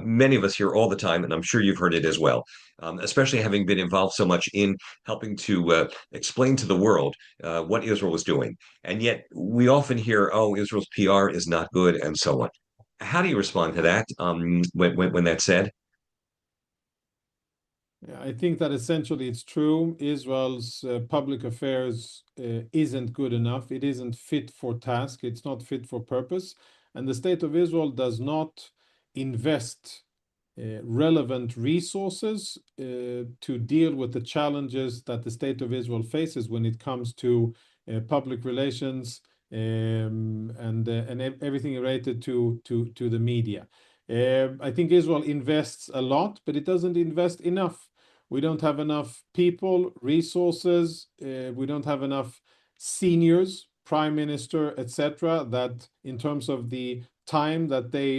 many of us hear all the time, and I'm sure you've heard it as well, especially having been involved so much in helping to explain to the world what Israel was doing, and yet we often hear, "Oh, Israel's PR is not good," and so on. How do you respond to that when that's said? Yeah, I think that essentially it's true. Israel's public affairs isn't good enough. It isn't fit for task. It's not fit for purpose. And the state of Israel does not invest relevant resources to deal with the challenges that the state of Israel faces when it comes to public relations and everything related to the media. I think Israel invests a lot, but it doesn't invest enough. We don't have enough people, resources. We don't have enough seniors, prime minister, etc. That in terms of the time that they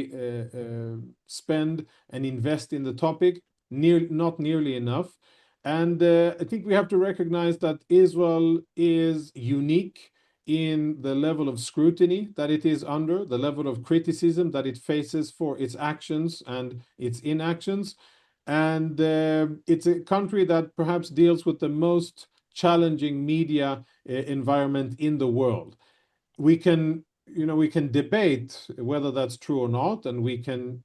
spend and invest in the topic, not nearly enough. And I think we have to recognize that Israel is unique in the level of scrutiny that it is under, the level of criticism that it faces for its actions and its inactions. And it's a country that perhaps deals with the most challenging media environment in the world. We can debate whether that's true or not, and we can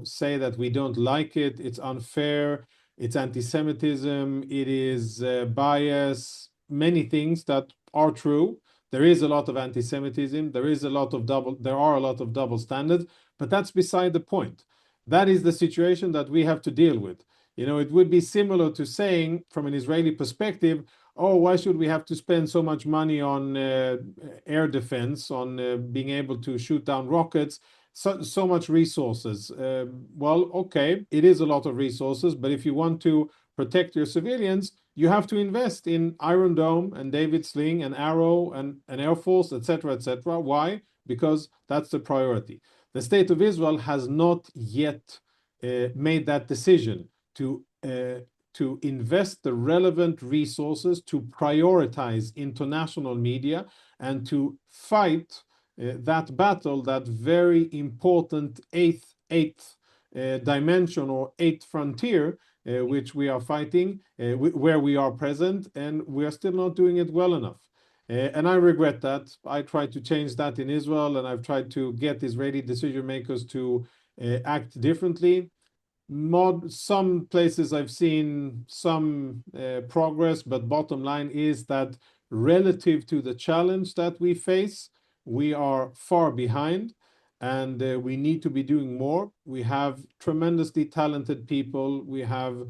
say that we don't like it, it's unfair, it's anti-Semitism, it is bias, many things that are true. There is a lot of anti-Semitism, there are a lot of double standards, but that's beside the point. That is the situation that we have to deal with. It would be similar to saying, from an Israeli perspective, oh, why should we have to spend so much money on air defense, on being able to shoot down rockets? So much resources. Well, okay, it is a lot of resources, but if you want to protect your civilians, you have to invest in Iron Dome and David Sling and Arrow and an Air Force, etc., etc. Why? Because that's the priority. The State of Israel has not yet made that decision to invest the relevant resources to prioritize international media and to fight that battle, that very important eighth dimension or eighth frontier, which we are fighting, where we are present, and we are still not doing it well enough. And I regret that. I tried to change that in Israel, and I've tried to get Israeli decision makers to act differently. Some places I've seen some progress, but bottom line is that relative to the challenge that we face, we are far behind, and we need to be doing more. We have tremendously talented people. We have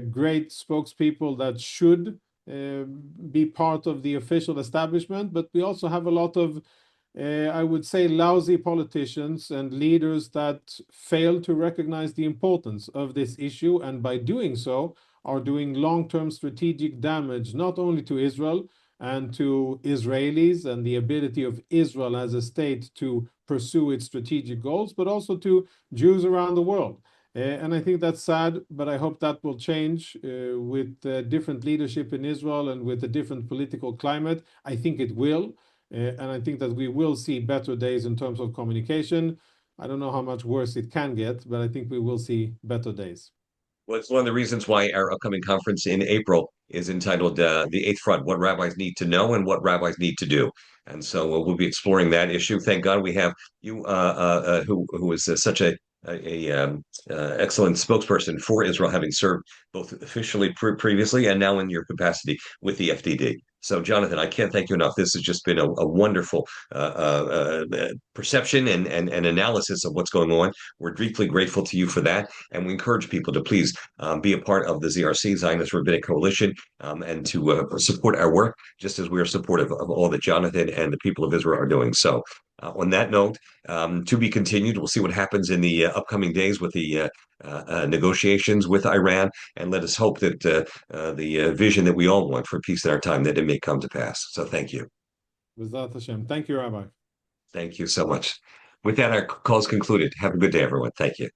great spokespeople that should uh, be part of the official establishment, but we also have a lot of I would say, lousy politicians and leaders that fail to recognize the importance of this issue, and by doing so, are doing long-term strategic damage, not only to Israel and to Israelis and the ability of Israel as a state to pursue its strategic goals, but also to Jews around the world. And I think that's sad, but I hope that will change with different leadership in Israel and with a different political climate. I think it will. And I think that we will see better days in terms of communication. I don't know how much worse it can get, but I think we will see better days. Well, it's one of the reasons why our upcoming conference in April is entitled The Eighth Front: What Rabbis Need to Know and What Rabbis Need to Do. And so we'll be exploring that issue. Thank God we have you, who is such a excellent spokesperson for Israel, having served both officially previously and now in your capacity with the FDD. So, Jonathan, I can't thank you enough. This has just been a wonderful perception and analysis of what's going on. We're deeply grateful to you for that. And we encourage people to please be a part of the ZRC, Zionist Rabbinic Coalition, and to support our work, just as we are supportive of all that Jonathan and the people of Israel are doing. So, on that note, to be continued. We'll see what happens in the upcoming days with the negotiations with Iran, and let us hope that the vision that we all want for peace in our time, that it may come to pass. So thank you. B'ezrat Hashem. Thank you, Rabbi. Thank you so much. With that, our call is concluded. Have a good day, everyone. Thank you.